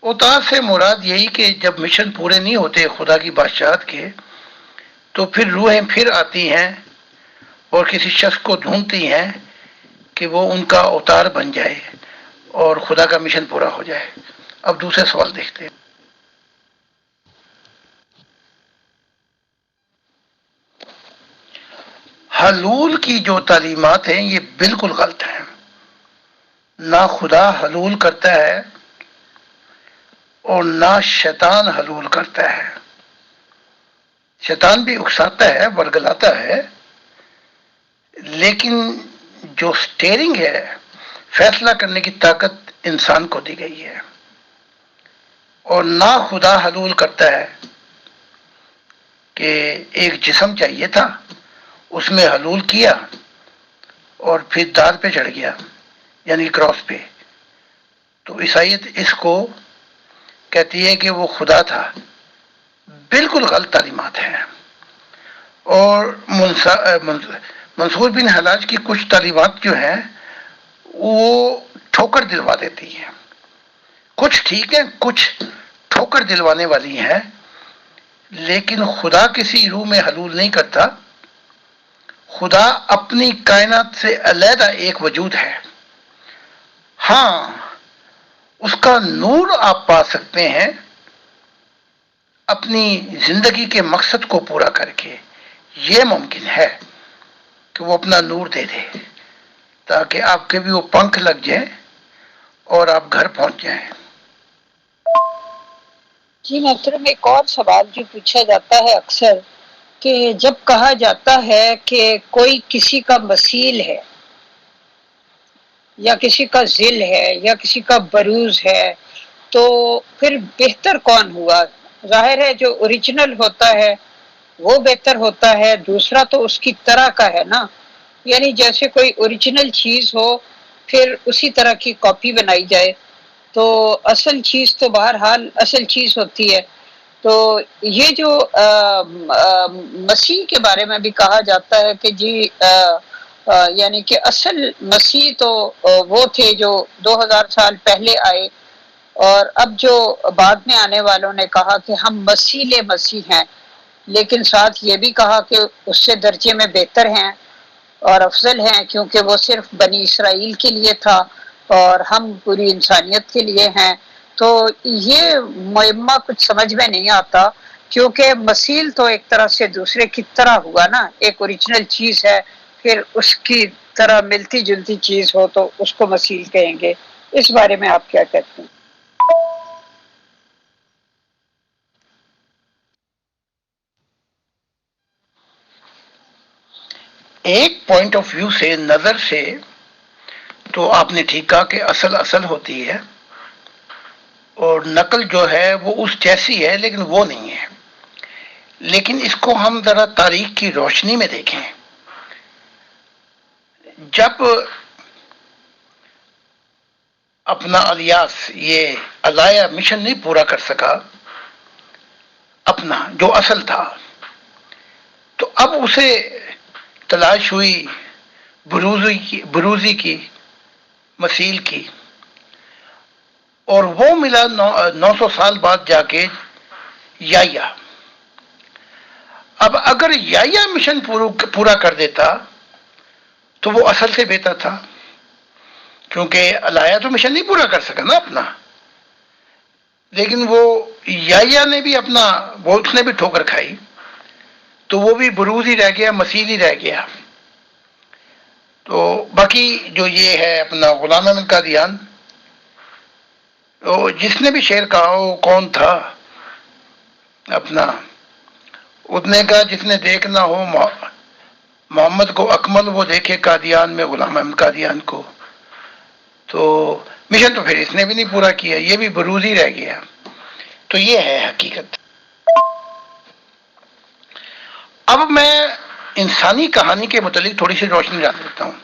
اوتار سے مراد یہی کہ جب مشن پورے نہیں ہوتے خدا کی بادشاہت کے، تو پھر روحیں پھر آتی ہیں اور کسی شخص کو ڈھونڈتی ہیں کہ وہ ان کا اوتار بن جائے اور خدا کا مشن پورا ہو جائے۔ اب دوسرے سوال دیکھتے ہیں۔ حلول کی جو تعلیمات ہیں یہ بالکل غلط ہیں۔ نہ خدا حلول کرتا ہے اور نہ شیطان حلول کرتا ہے۔ شیطان بھی اکساتا ہے، ورگلاتا ہے، لیکن جو سٹیئرنگ ہے، فیصلہ کرنے کی طاقت انسان کو دی گئی ہے۔ اور نہ خدا حلول کرتا ہے کہ ایک جسم چاہیے تھا، اس میں حلول کیا اور پھر دار پہ چڑھ گیا، یعنی کراس پہ۔ تو عیسائیت اس کو کہتی ہے کہ وہ خدا تھا۔ بالکل غلط تعلیمات ہیں۔ اور منصور بن حلاج کی کچھ تعلیمات جو ہیں وہ ٹھوکر دلوا دیتی ہیں۔ کچھ ٹھیک ہیں، کچھ ٹھوکر دلوانے والی ہیں، لیکن خدا کسی روح میں حلول نہیں کرتا۔ خدا اپنی کائنات سے علیحدہ ایک وجود ہے۔ ہاں، اس کا نور آپ پا سکتے ہیں اپنی زندگی کے مقصد کو پورا کر کے۔ یہ ممکن ہے کہ وہ اپنا نور دے دے تاکہ آپ کے بھی وہ پنکھ لگ جائیں اور آپ گھر پہنچ جائیں۔ جی محترم، ایک اور سوال جو پوچھا جاتا ہے اکثر کہ جب کہا جاتا ہے کہ کوئی کسی کا مثیل ہے یا کسی کا ذل ہے یا کسی کا بروز ہے تو پھر بہتر کون ہوا؟ ظاہر ہے جو اوریجنل ہوتا ہے وہ بہتر ہوتا ہے، دوسرا تو اس کی طرح کا ہے نا، یعنی جیسے کوئی اوریجنل چیز ہو پھر اسی طرح کی کاپی بنائی جائے تو اصل چیز تو بہرحال اصل چیز ہوتی ہے۔ تو یہ جو مسیح کے بارے میں بھی کہا جاتا ہے کہ جی یعنی کہ اصل مسیح تو وہ تھے جو 2000 سال پہلے آئے، اور اب جو بعد میں آنے والوں نے کہا کہ ہم مسیح ہیں، لیکن ساتھ یہ بھی کہا کہ اس سے درجے میں بہتر ہیں اور افضل ہیں، کیونکہ وہ صرف بنی اسرائیل کے لیے تھا اور ہم پوری انسانیت کے لیے ہیں۔ تو یہ معمہ کچھ سمجھ میں نہیں آتا، کیونکہ مسیل تو ایک طرح سے دوسرے کی طرح ہوا نا، ایک اوریجنل چیز ہے، پھر اس کی طرح ملتی جلتی چیز ہو تو اس کو مسیل کہیں گے۔ اس بارے میں آپ کیا کہتے ہیں؟ ایک پوائنٹ آف ویو سے، نظر سے تو آپ نے ٹھیک کہا کہ اصل ہوتی ہے اور نقل جو ہے وہ اس جیسی ہے، لیکن وہ نہیں ہے۔ لیکن اس کو ہم ذرا تاریخ کی روشنی میں دیکھیں۔ جب اپنا الیاس یہ علایا مشن نہیں پورا کر سکا اپنا جو اصل تھا، تو اب اسے تلاش ہوئی بروزی کی، مسیل کی، اور وہ ملا 900 سال بعد جا کے یایا۔ اب اگر یایا مشن پورا کر دیتا تو وہ اصل سے بہتر تھا، کیونکہ الایا تو مشن نہیں پورا کر سکا نا اپنا، لیکن وہ یایا نے بھی اپنا، وہ اس نے بھی ٹھوکر کھائی، تو وہ بھی بروز ہی رہ گیا، مسیل ہی رہ گیا۔ تو باقی جو یہ ہے اپنا غلام احمد قادیان، تو جس نے بھی شعر کہا وہ کون تھا اپنا، اتنے کا جس نے دیکھنا ہو محمد کو اکمل وہ دیکھے قادیان میں غلام احمد قادیان کو۔ تو مشن تو پھر اس نے بھی نہیں پورا کیا، یہ بھی بروز ہی رہ گیا۔ تو یہ ہے حقیقت۔ اب میں انسانی کہانی کے متعلق تھوڑی سی روشنی ڈال دیتا ہوں۔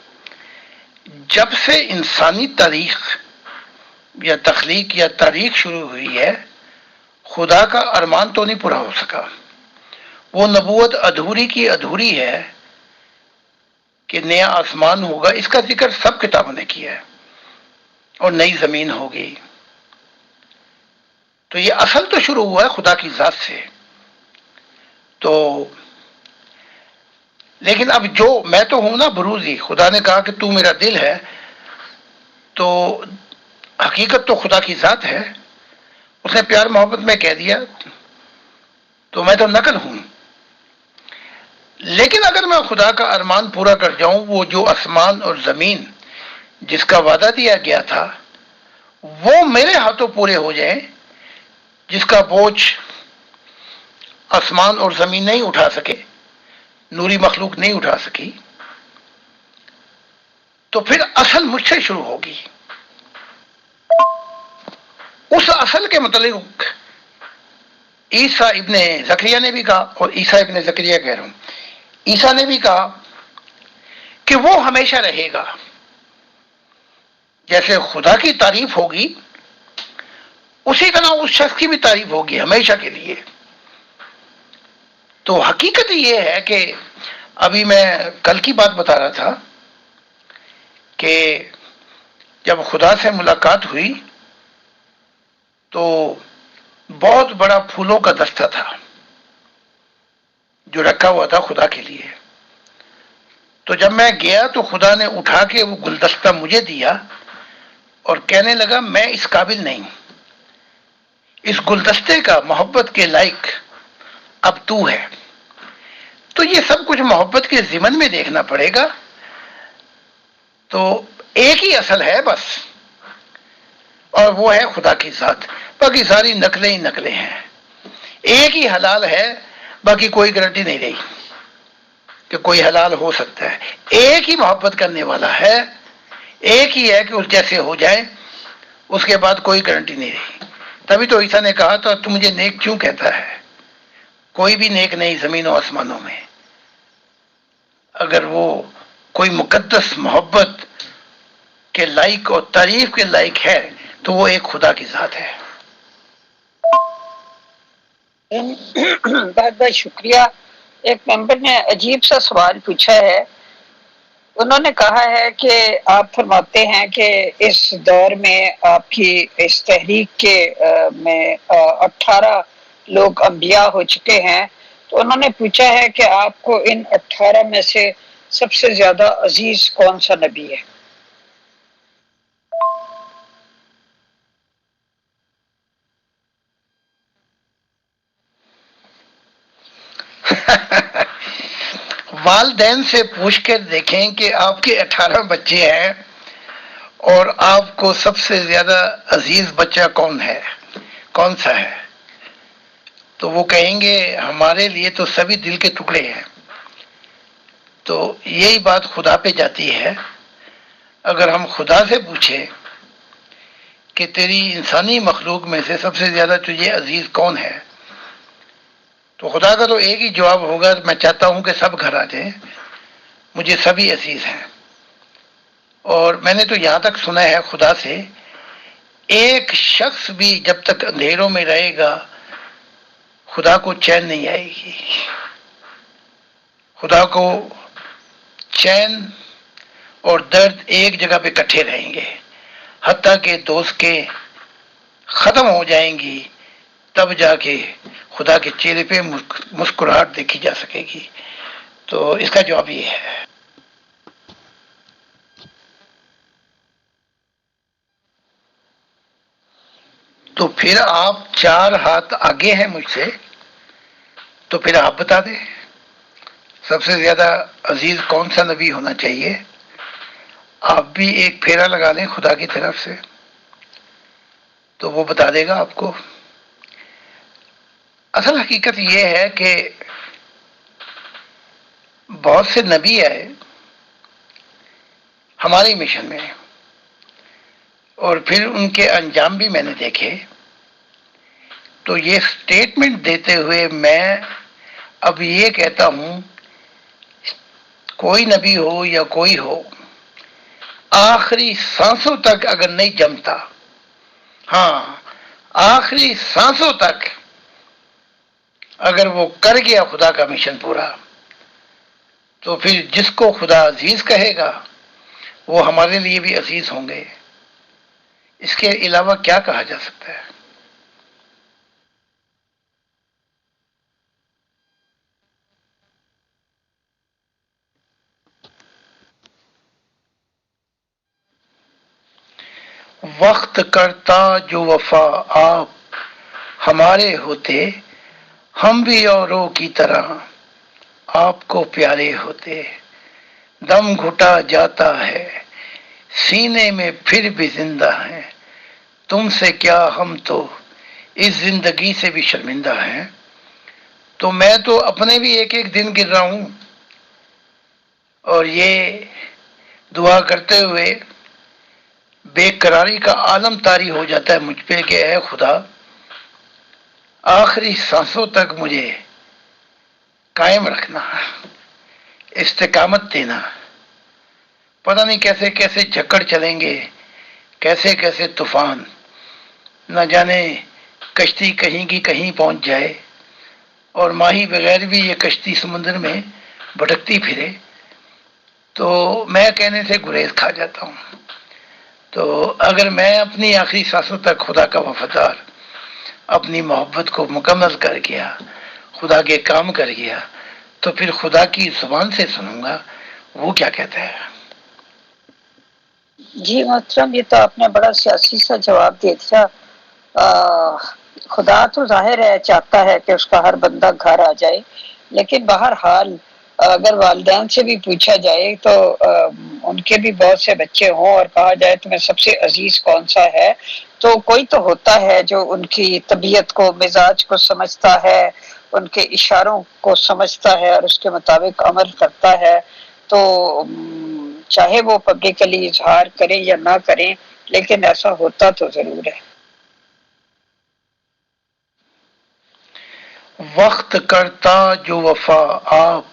جب سے انسانی تاریخ یا تخلیق یا تاریخ شروع ہوئی ہے، خدا کا ارمان تو نہیں پورا ہو سکا۔ وہ نبوت ادھوری کی ادھوری ہے کہ نیا آسمان ہوگا، اس کا ذکر سب کتابوں نے کیا ہے، اور نئی زمین ہوگی۔ تو یہ اصل تو شروع ہوا ہے خدا کی ذات سے۔ تو لیکن اب جو میں تو ہوں نا بروزی، خدا نے کہا کہ تو میرا دل ہے، تو حقیقت تو خدا کی ذات ہے، اس نے پیار محبت میں کہہ دیا، تو میں تو نقل ہوں۔ لیکن اگر میں خدا کا ارمان پورا کر جاؤں، وہ جو آسمان اور زمین جس کا وعدہ دیا گیا تھا وہ میرے ہاتھوں پورے ہو جائیں، جس کا بوجھ آسمان اور زمین نہیں اٹھا سکے، نوری مخلوق نہیں اٹھا سکی، تو پھر اصل مجھ سے شروع ہوگی۔ اس اصل کے متعلق عیسیٰ ابن زکریا نے بھی کہا، اور عیسیٰ ابن زکریا کہہ رہا ہوں، عیسیٰ نے بھی کہا کہ وہ ہمیشہ رہے گا۔ جیسے خدا کی تعریف ہوگی اسی طرح اس شخص کی بھی تعریف ہوگی ہمیشہ کے لیے۔ تو حقیقت یہ ہے کہ ابھی میں کل کی بات بتا رہا تھا کہ جب خدا سے ملاقات ہوئی تو بہت بڑا پھولوں کا دستہ تھا جو رکھا ہوا تھا خدا کے لیے۔ تو جب میں گیا تو خدا نے اٹھا کے وہ گلدستہ مجھے دیا اور کہنے لگا میں اس قابل نہیں، اس گلدستے کا محبت کے لائق اب تو ہے۔ تو یہ سب کچھ محبت کے ضمن میں دیکھنا پڑے گا۔ تو ایک ہی اصل ہے بس، اور وہ ہے خدا کی ذات، باقی ساری نقلیں ہی نقلیں ہیں۔ ایک ہی حلال ہے، باقی کوئی گارنٹی نہیں رہی کہ کوئی حلال ہو سکتا ہے۔ ایک ہی محبت کرنے والا ہے، ایک ہی ہے کہ اس جیسے ہو جائے، اس کے بعد کوئی گارنٹی نہیں رہی۔ تبھی تو عیسیٰ نے کہا تھا تو مجھے نیک کیوں کہتا ہے؟ کوئی بھی نیک نہیں زمین و آسمانوں میں۔ اگر وہ کوئی مقدس محبت کے لائق اور تعریف کے لائق ہے تو وہ ایک خدا کی ذات ہے۔ بہت بہت شکریہ۔ ایک ممبر نے عجیب سا سوال پوچھا ہے، انہوں نے کہا ہے کہ آپ فرماتے ہیں کہ اس دور میں آپ کی اس تحریک کے میں 18 لوگ انبیاء ہو چکے ہیں، تو انہوں نے پوچھا ہے کہ آپ کو ان 18 میں سے سب سے زیادہ عزیز کون سا نبی ہے؟ والدین سے پوچھ کر دیکھیں کہ آپ کے 18 بچے ہیں اور آپ کو سب سے زیادہ عزیز بچہ کون ہے، کون سا ہے؟ تو وہ کہیں گے ہمارے لیے تو سبھی دل کے ٹکڑے ہیں۔ تو یہی بات خدا پہ جاتی ہے۔ اگر ہم خدا سے پوچھیں کہ تیری انسانی مخلوق میں سے سب سے زیادہ تجھے عزیز کون ہے، تو خدا کا تو ایک ہی جواب ہوگا، میں چاہتا ہوں کہ سب گھر آ جائیں، مجھے سبھی عزیز ہیں۔ اور میں نے تو یہاں تک سنا ہے خدا سے، ایک شخص بھی جب تک اندھیروں میں رہے گا خدا کو چین نہیں آئے گی۔ خدا کو چین اور درد ایک جگہ پہ اکٹھے رہیں گے، حتیٰ کہ دوست کے ختم ہو جائیں گی، تب جا کے خدا کے چہرے پہ مسکراہٹ دیکھی جا سکے گی۔ تو اس کا جواب یہ ہے۔ تو پھر آپ 4 ہاتھ آگے ہیں مجھ سے، تو پھر آپ بتا دیں سب سے زیادہ عزیز کون سا نبی ہونا چاہیے۔ آپ بھی ایک پھیرا لگا لیں خدا کی طرف سے تو وہ بتا دے گا آپ کو۔ اصل حقیقت یہ ہے کہ بہت سے نبی آئے ہمارے مشن میں، اور پھر ان کے انجام بھی میں نے دیکھے۔ تو یہ سٹیٹمنٹ دیتے ہوئے میں اب یہ کہتا ہوں، کوئی نبی ہو یا کوئی ہو، آخری سانسوں تک اگر نہیں جمتا، ہاں آخری سانسوں تک اگر وہ کر گیا خدا کا مشن پورا، تو پھر جس کو خدا عزیز کہے گا وہ ہمارے لیے بھی عزیز ہوں گے۔ اس کے علاوہ کیا کہا جا سکتا ہے؟ وقت کرتا جو وفا آپ ہمارے ہوتے، ہم بھی اوروں کی طرح آپ کو پیارے ہوتے۔ دم گھٹا جاتا ہے سینے میں پھر بھی زندہ ہیں، تم سے کیا ہم تو اس زندگی سے بھی شرمندہ ہیں۔ تو میں تو اپنے بھی ایک ایک دن گر رہا ہوں، اور یہ دعا کرتے ہوئے بے قراری کا عالم طاری ہو جاتا ہے مجھ پہ کہ اے خدا، آخری سانسوں تک مجھے قائم رکھنا، استقامت دینا۔ پتہ نہیں کیسے کیسے جھکڑ چلیں گے، کیسے کیسے طوفان، نہ جانے کشتی کہیں کی کہیں پہنچ جائے اور ماہی بغیر بھی یہ کشتی سمندر میں بھٹکتی پھرے، تو میں کہنے سے گریز کھا جاتا ہوں۔ تو اگر میں اپنی آخری سانسوں تک خدا کا وفادار، اپنی محبت کو مکمل کر گیا، خدا کے کام کر گیا، تو پھر خدا کی زبان سے سنوں گا وہ کیا کہتا ہے۔ جی محترم، یہ تو آپ نے بڑا سیاسی سا جواب دے دیا۔ خدا تو ظاہر ہے چاہتا ہے کہ اس کا ہر بندہ گھر آ جائے، لیکن بہرحال اگر والدین سے بھی پوچھا جائے تو ان کے بھی بہت سے بچے ہوں اور کہا جائے تمہیں سب سے عزیز کون سا ہے، تو کوئی تو ہوتا ہے جو ان کی طبیعت کو، مزاج کو سمجھتا ہے، ان کے اشاروں کو سمجھتا ہے اور اس کے مطابق عمل کرتا ہے۔ تو چاہے وہ پبلکلی اظہار کریں یا نہ کریں، لیکن ایسا ہوتا تو ضرور ہے۔ وقت کرتا جو وفا آپ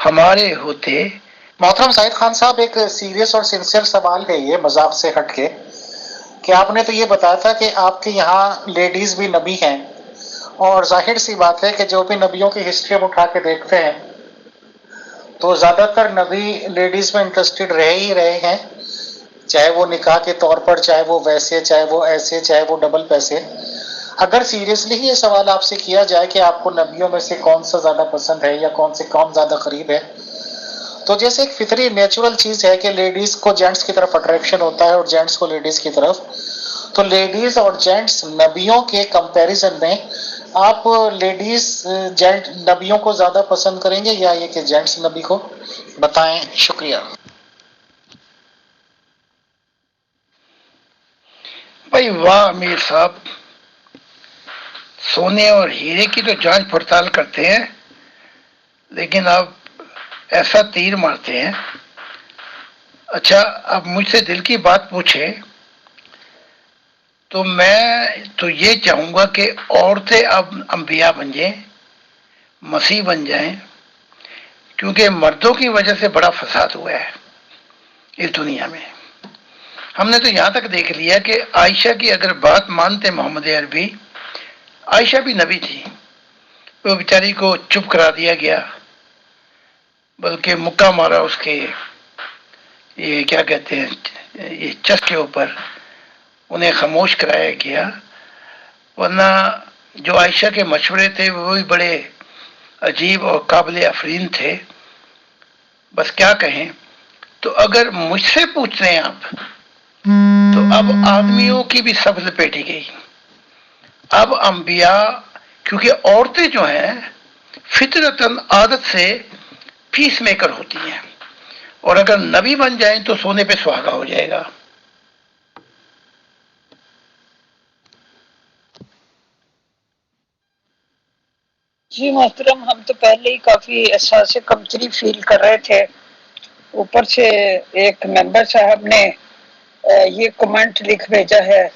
ہمارے ہوتے۔ محترم زاہد خان صاحب، ایک سیریس اور سنسیئر سوال ہے یہ، مذاق سے ہٹ کے، کہ آپ نے تو یہ بتایا تھا کہ آپ کے یہاں لیڈیز بھی نبی ہیں، اور ظاہر سی بات ہے کہ جو بھی نبیوں کی ہسٹری ہم اٹھا کے دیکھتے ہیں تو زیادہ تر نبی لیڈیز میں انٹرسٹڈ رہے ہیں، چاہے وہ نکاح کے طور پر، چاہے وہ ویسے، چاہے وہ ایسے، چاہے وہ ڈبل پیسے۔ اگر سیریسلی یہ سوال آپ سے کیا جائے کہ آپ کو نبیوں میں سے کون سا زیادہ پسند ہے یا کون زیادہ قریب ہے، تو جیسے ایک فطری نیچرل چیز ہے کہ لیڈیز کو جینٹس کی طرف اٹریکشن ہوتا ہے اور جینٹس کو لیڈیز کی طرف، تو لیڈیز اور جینٹس نبیوں کے کمپیریزن میں آپ لیڈیز جینٹ نبیوں کو زیادہ پسند کریں گے یا یہ کہ جینٹس نبی کو؟ بتائیں، شکریہ۔ بھائی واہ امیر صاحب، سونے اور ہیرے کی تو جانچ پڑتال کرتے ہیں، لیکن آپ ایسا تیر مارتے ہیں۔ اچھا، اب مجھ سے دل کی بات پوچھے تو میں تو یہ چاہوں گا کہ عورتیں اب انبیاء بن جائیں، مسیح بن جائیں، کیونکہ مردوں کی وجہ سے بڑا فساد ہوا ہے اس دنیا میں۔ ہم نے تو یہاں تک دیکھ لیا کہ عائشہ کی اگر بات مانتے محمد عربی، عائشہ بھی نبی تھی، وہ بیچاری کو چپ کرا دیا گیا، بلکہ مکہ مارا اس کے، یہ کیا کہتے ہیں، یہ چست کے اوپر انہیں خاموش کرایا گیا، ورنہ جو عائشہ کے مشورے تھے وہ بھی بڑے عجیب اور قابل افرین تھے۔ بس کیا کہیں۔ تو اگر مجھ سے پوچھ رہے ہیں آپ، تو اب آدمیوں کی بھی سب لپیٹی گئی۔ اب انبیاء، کیونکہ عورتیں جو ہیں فطرتاً عادت سے پیس میکر ہوتی ہیں، اور اگر نبی بن جائیں تو سونے پہ سہاگا ہو جائے گا۔ جی محترم، ہم تو پہلے ہی کافی احساس کمتری فیل کر رہے تھے، اوپر سے ایک ممبر صاحب نے یہ کمنٹ لکھ بھیجا ہے،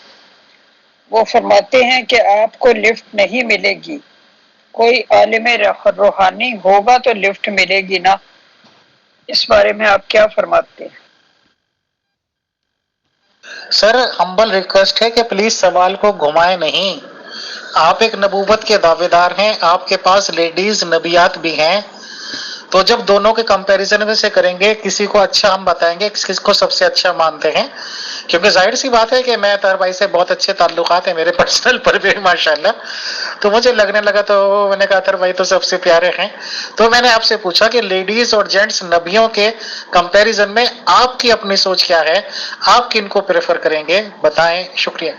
وہ فرماتے ہیں کہ آپ کو لفٹ نہیں ملے گی، کوئی عالم روحانی ہوگا تو لفٹ ملے گی نا۔ اس بارے میں آپ کیا فرماتے ہیں؟ سر، ہمبل ریکویسٹ ہے کہ پلیز سوال کو گھمائے نہیں۔ آپ ایک نبوت کے دعوے دار ہیں، آپ کے پاس لیڈیز نبیات بھی ہیں، تو جب دونوں کے کمپیریزن میں سے کریں گے، کسی کو اچھا ہم بتائیں گے، کسی کو سب سے اچھا مانتے ہیں، کیونکہ ظاہر سی بات ہے کہ میں طاہر بھائی سے بہت اچھے تعلقات ہیں میرے پرسنل پر بھی ماشاءاللہ، تو مجھے لگنے لگا، تو میں نے کہا طاہر بھائی تو سب سے پیارے ہیں، تو میں نے آپ سے پوچھا کہ لیڈیز اور جینٹس نبیوں کے کمپیریزن میں آپ کی اپنی سوچ کیا ہے، آپ کن کو پریفر کریں گے، بتائیں، شکریہ۔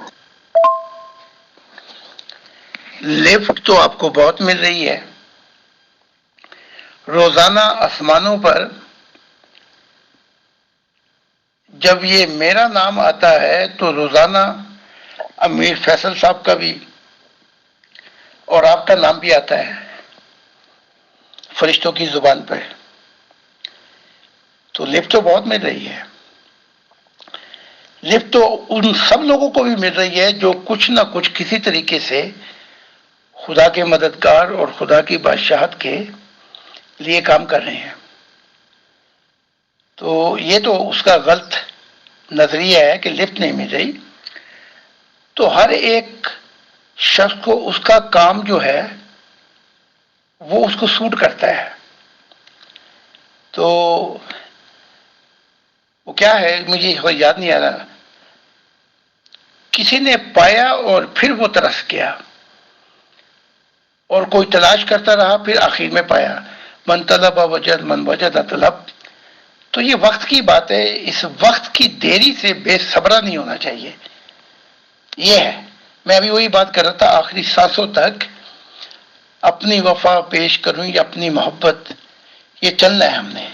لفٹ تو آپ کو بہت مل رہی ہے، روزانہ آسمانوں پر جب یہ میرا نام آتا ہے تو روزانہ امیر فیصل صاحب کا بھی اور آپ کا نام بھی آتا ہے فرشتوں کی زبان پر، تو لفٹ تو بہت مل رہی ہے۔ لفٹ تو ان سب لوگوں کو بھی مل رہی ہے جو کچھ نہ کچھ کسی طریقے سے خدا کے مددگار اور خدا کی بادشاہت کے لیے کام کر رہے ہیں۔ تو یہ تو اس کا غلط نظریہ ہے کہ لفٹ نہیں مل رہی، تو ہر ایک شخص کو اس کا کام جو ہے وہ اس کو سوٹ کرتا ہے۔ تو وہ کیا ہے مجھے یاد نہیں آ رہا، کسی نے پایا اور پھر وہ ترس گیا، اور کوئی تلاش کرتا رہا پھر آخر میں پایا، من طلب وجد من وجد طلب۔ تو یہ وقت کی بات ہے، اس وقت کی دیری سے بے صبرا نہیں ہونا چاہیے، یہ ہے۔ میں ابھی وہی بات کر رہا تھا، آخری سانسوں تک اپنی وفا پیش کروں یا اپنی محبت، یہ چلنا ہے ہم نے۔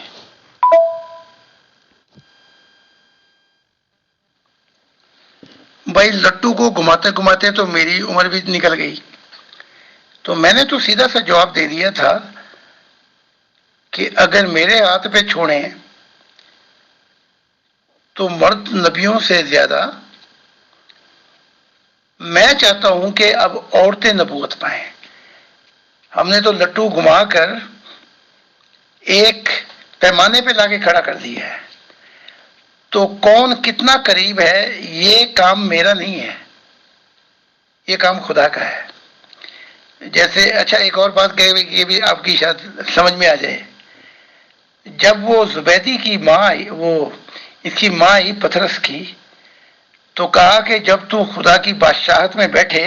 بھائی لٹو کو گھماتے گھماتے تو میری عمر بھی نکل گئی، تو میں نے تو سیدھا سا جواب دے دیا تھا کہ اگر میرے ہاتھ پہ چھوڑیں تو مرد نبیوں سے زیادہ میں چاہتا ہوں کہ اب عورتیں نبوت پائیں۔ ہم نے تو لٹو گھما کر ایک پیمانے پہ لا کے کھڑا کر دیا ہے، تو کون کتنا قریب ہے یہ کام میرا نہیں ہے، یہ کام خدا کا ہے۔ جیسے اچھا ایک اور بات کہ یہ بھی آپ کی شاید سمجھ میں آ جائے، جب وہ زبیدی کی ماں آئی، وہ اس کی ماں آئی پترس کی، تو کہا کہ جب تو خدا کی بادشاہت میں بیٹھے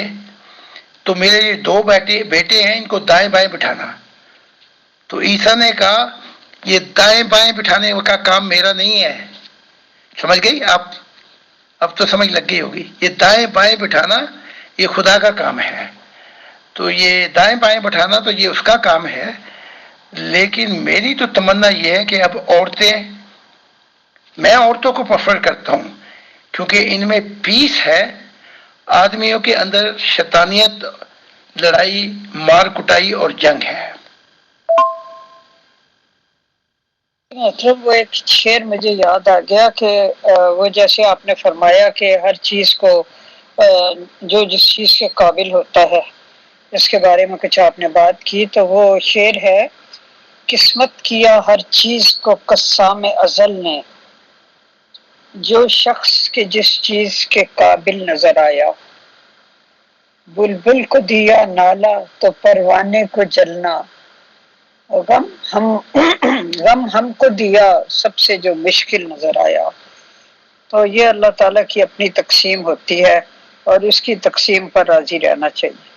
تو میرے یہ دو بیٹے ہیں، ان کو دائیں بائیں بٹھانا۔ تو عیسیٰ نے کہا یہ دائیں بائیں بٹھانے کا کام میرا نہیں ہے، سمجھ گئی آپ؟ اب تو سمجھ لگ گئی ہوگی، یہ دائیں بائیں بٹھانا یہ خدا کا کام ہے، تو یہ دائیں بائیں بٹھانا تو یہ اس کا کام ہے۔ لیکن میری تو تمنا یہ ہے کہ اب عورتیں، میں عورتوں کو پریفر کرتا ہوں کیونکہ ان میں پیس ہے، آدمیوں کے اندر شیطانیت، لڑائی، مار کٹائی اور جنگ ہے۔ مطلب وہ ایک شعر مجھے یاد آ گیا کہ وہ جیسے آپ نے فرمایا کہ ہر چیز کو جو جس چیز کے قابل ہوتا ہے اس کے بارے میں کچھ آپ نے بات کی، تو وہ شعر ہے، قسمت کیا ہر چیز کو قسام ازل نے، جو شخص کے جس چیز کے قابل نظر آیا، بلبل کو دیا نالا تو پروانے کو جلنا، غم ہم کو دیا سب سے جو مشکل نظر آیا۔ تو یہ اللہ تعالیٰ کی اپنی تقسیم ہوتی ہے اور اس کی تقسیم پر راضی رہنا چاہیے۔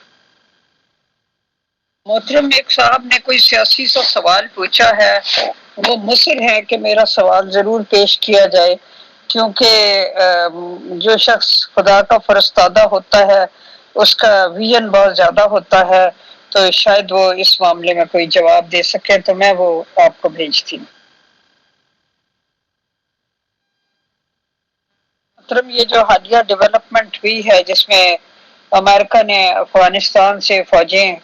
محترم ایک صاحب نے کوئی سیاسی سا سوال پوچھا ہے، وہ مصر ہے کہ میرا سوال ضرور پیش کیا جائے، کیونکہ جو شخص خدا کا فرستادہ ہوتا ہے اس کا ویژن بہت زیادہ ہوتا ہے، تو شاید وہ اس معاملے میں کوئی جواب دے سکے، تو میں وہ آپ کو بھیجتی ہوں۔ محترم یہ جو حالیہ ڈیولپمنٹ ہوئی ہے جس میں امریکہ نے افغانستان سے فوجیں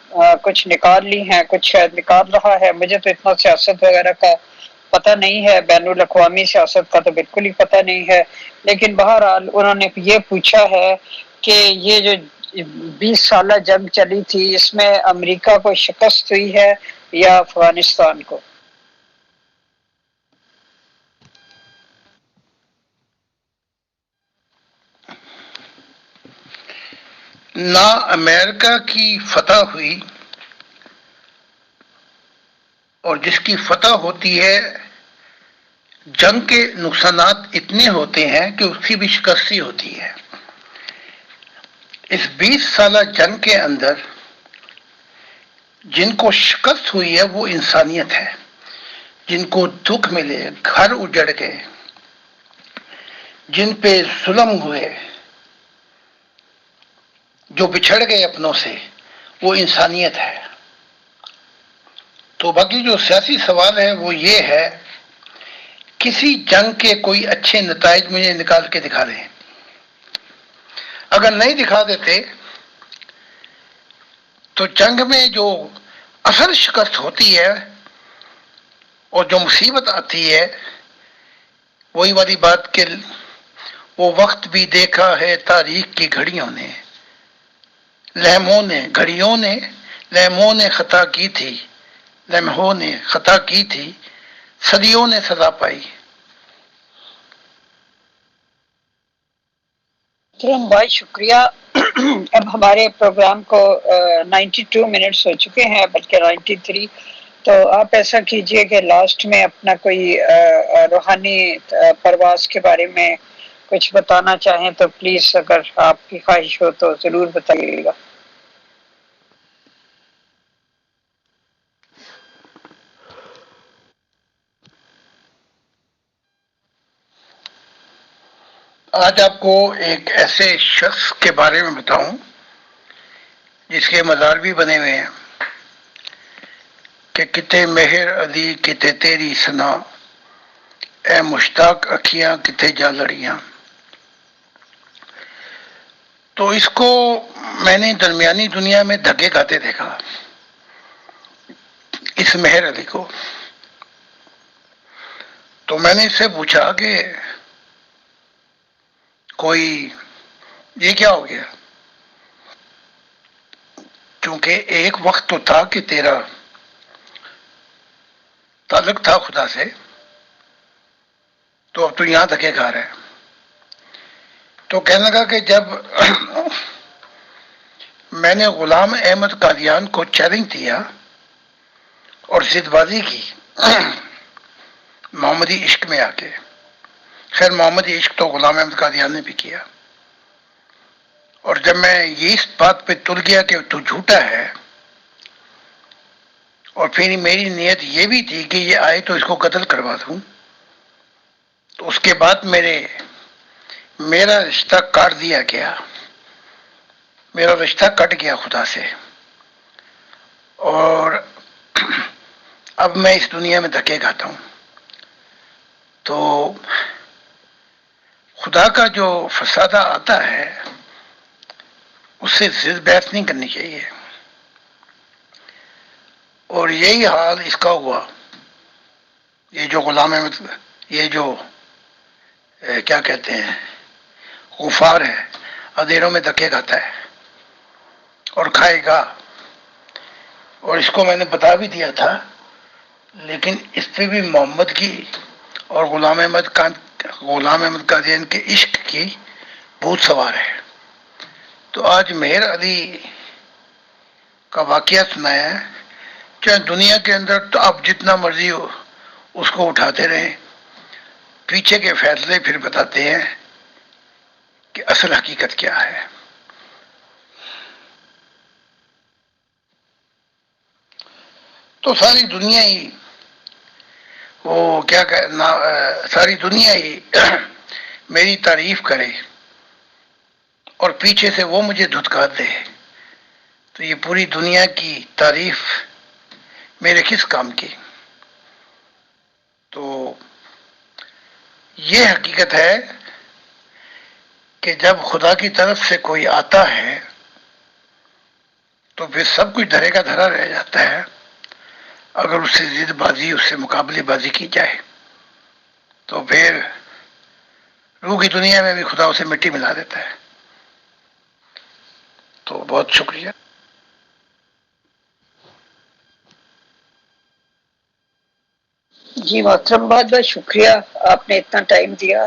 کچھ نکال لی ہیں، کچھ شاید نکال رہا ہے، مجھے تو اتنا سیاست وغیرہ کا پتہ نہیں ہے، بین الاقوامی سیاست کا تو بالکل ہی پتہ نہیں ہے، لیکن بہرحال انہوں نے یہ پوچھا ہے کہ یہ جو 20 سالہ جنگ چلی تھی اس میں امریکہ کو شکست ہوئی ہے یا افغانستان کو؟ نہ امریکہ کی فتح ہوئی، اور جس کی فتح ہوتی ہے جنگ کے نقصانات اتنے ہوتے ہیں کہ اس کی بھی شکستی ہوتی ہے۔ اس 20 سالہ جنگ کے اندر جن کو شکست ہوئی ہے وہ انسانیت ہے، جن کو دکھ ملے، گھر اجڑ گئے، جن پہ ظلم ہوئے، جو بچھڑ گئے اپنوں سے، وہ انسانیت ہے۔ تو باقی جو سیاسی سوال ہے وہ یہ ہے، کسی جنگ کے کوئی اچھے نتائج مجھے نکال کے دکھا دیں۔ اگر نہیں دکھا دیتے تو جنگ میں جو اصل شکست ہوتی ہے اور جو مصیبت آتی ہے، وہی والی بات کہ وہ وقت بھی دیکھا ہے تاریخ کی گھڑیوں نے، لمحوں نے، گھڑیوں نے، لمحوں نے خطا کی تھی، لمحوں نے خطا کی تھی، صدیوں نے سزا پائی۔ بھائی شکریہ۔ اب ہمارے پروگرام کو 92 منٹس ہو چکے ہیں، بلکہ 93۔ تو آپ ایسا کیجئے کہ لاسٹ میں اپنا کوئی روحانی پرواز کے بارے میں کچھ بتانا چاہیں تو پلیز، اگر آپ کی خواہش ہو تو ضرور بتائیے گا۔ آج آپ کو ایک ایسے شخص کے بارے میں بتاؤں جس کے مزار بھی بنے ہوئے ہیں کہ کتے مہر علی کتے تیری سنا، اے مشتاق اکھیاں کتے جا لڑیاں۔ تو اس کو میں نے درمیانی دنیا میں دھکے کھاتے دیکھا، اس مہر علی کو۔ تو میں نے اس سے پوچھا کہ کوئی یہ کیا ہو گیا، کیونکہ ایک وقت تو تھا کہ تیرا تعلق تھا خدا سے، تو اب تو یہاں دھکے کھا رہا ہے۔ تو کہنے لگا کہ جب میں نے غلام احمد قادیان کو چیلنج دیا اور ضد بازی کی محمدی عشق میں آ کے، خیر محمدی عشق تو غلام احمد قادیان نے بھی کیا، اور جب میں یہ اس بات پہ تل گیا کہ تو جھوٹا ہے، اور پھر میری نیت یہ بھی تھی کہ یہ آئے تو اس کو قتل کروا دوں، تو اس کے بعد میرا رشتہ کاٹ دیا گیا، میرا رشتہ کٹ گیا خدا سے، اور اب میں اس دنیا میں دھکے کھاتا ہوں۔ تو خدا کا جو فسادہ آتا ہے اس سے ضد بحث نہیں کرنی چاہیے، اور یہی حال اس کا ہوا۔ یہ جو غلام احمد، یہ جو کیا کہتے ہیں غفار ہے، اندھیروں میں دھکے کھاتا ہے اور کھائے گا، اور اس کو میں نے بتا بھی دیا تھا، لیکن اس پہ بھی محمد کی اور غلام احمد قادیان کے عشق کی بھوت سوار ہے۔ تو آج مہر علی کا واقعہ سنایا ہے، چاہے دنیا کے اندر تو آپ جتنا مرضی ہو اس کو اٹھاتے رہیں، پیچھے کے فیصلے پھر بتاتے ہیں کہ اصل حقیقت کیا ہے۔ تو ساری دنیا ہی ساری دنیا ہی میری تعریف کرے اور پیچھے سے وہ مجھے دھتکار دے، تو یہ پوری دنیا کی تعریف میرے کس کام کی؟ تو یہ حقیقت ہے کہ جب خدا کی طرف سے کوئی آتا ہے تو پھر سب کچھ دھرے کا دھرا رہ جاتا ہے، اگر اس سے ضد بازی، اس سے مقابلے بازی کی جائے تو پھر روح کی دنیا میں بھی خدا اسے مٹی ملا دیتا ہے۔ تو بہت شکریہ۔ جی محترم، بہت بہت شکریہ، آپ نے اتنا ٹائم دیا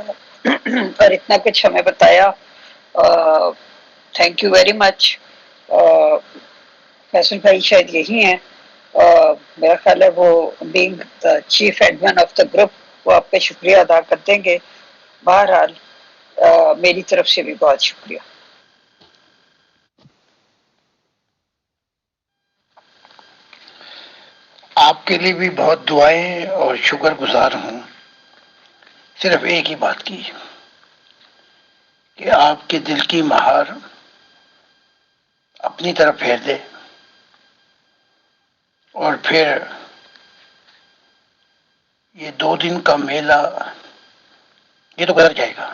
اور اتنا کچھ ہمیں بتایا، thank you very much. Faisal بھائی شاید یہی ہیں، میرا خیال ہے وہ being chief admin of the group وہ آپ کا شکریہ ادا کر دیں گے. بہرحال میری طرف سے بھی بہت شکریہ. آپ کے لیے بھی بہت دعائیں اور شکر گزار ہوں. صرف ایک ہی بات کی کہ آپ کے دل کی مہار اپنی طرف پھیر دے اور پھر یہ 2 دن کا میلہ یہ تو گزر جائے گا،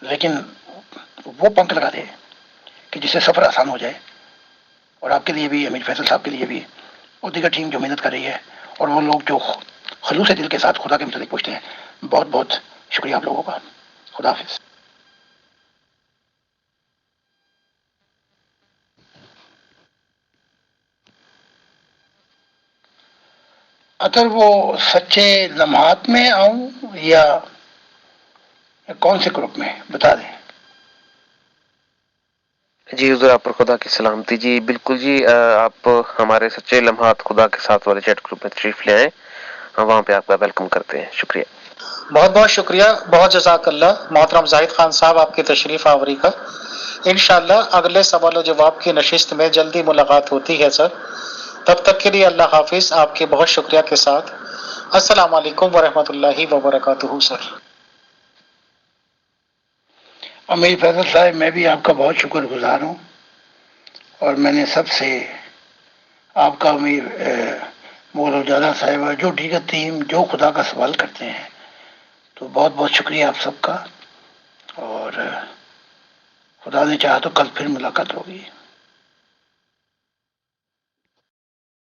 لیکن وہ پنکھ لگا دے کہ جس سے سفر آسان ہو جائے، اور آپ کے لیے بھی، امیر فیصل صاحب کے لیے بھی، اور دیگر ٹیم جو محنت کر رہی ہے، اور وہ لوگ جو خلوص دل کے ساتھ خدا کے متعلق پوچھتے ہیں. بہت بہت شکریہ آپ لوگوں کا. خدا حافظ. اگر وہ سچے لمحات میں آؤں یا کون سے گروپ میں بتا دیں. جی حضور آپ پر خدا کی سلامتی. جی بالکل جی، آپ ہمارے سچے لمحات خدا کے ساتھ والے چیٹ گروپ میں تشریف لے آئیں، ہم وہاں پہ آپ کا ویلکم کرتے ہیں. شکریہ. بہت بہت شکریہ، بہت جزاک اللہ محترم زاہد خان صاحب آپ کی تشریف آوری کا. انشاءاللہ اگلے سوال و جواب کی نشست میں جلدی ملاقات ہوتی ہے سر. تب تک کے لیے اللہ حافظ، آپ کے بہت شکریہ کے ساتھ السلام علیکم ورحمۃ اللہ وبرکاتہ سر. امیر فیصل صاحب، میں بھی آپ کا بہت شکر گزار ہوں، اور میں نے سب سے آپ کا امیر مغل اجالا صاحبہ، جو دیگر ٹیم جو خدا کا سوال کرتے ہیں، تو بہت بہت شکریہ آپ سب کا. اور خدا نے چاہا تو کل پھر ملاقات ہوگی.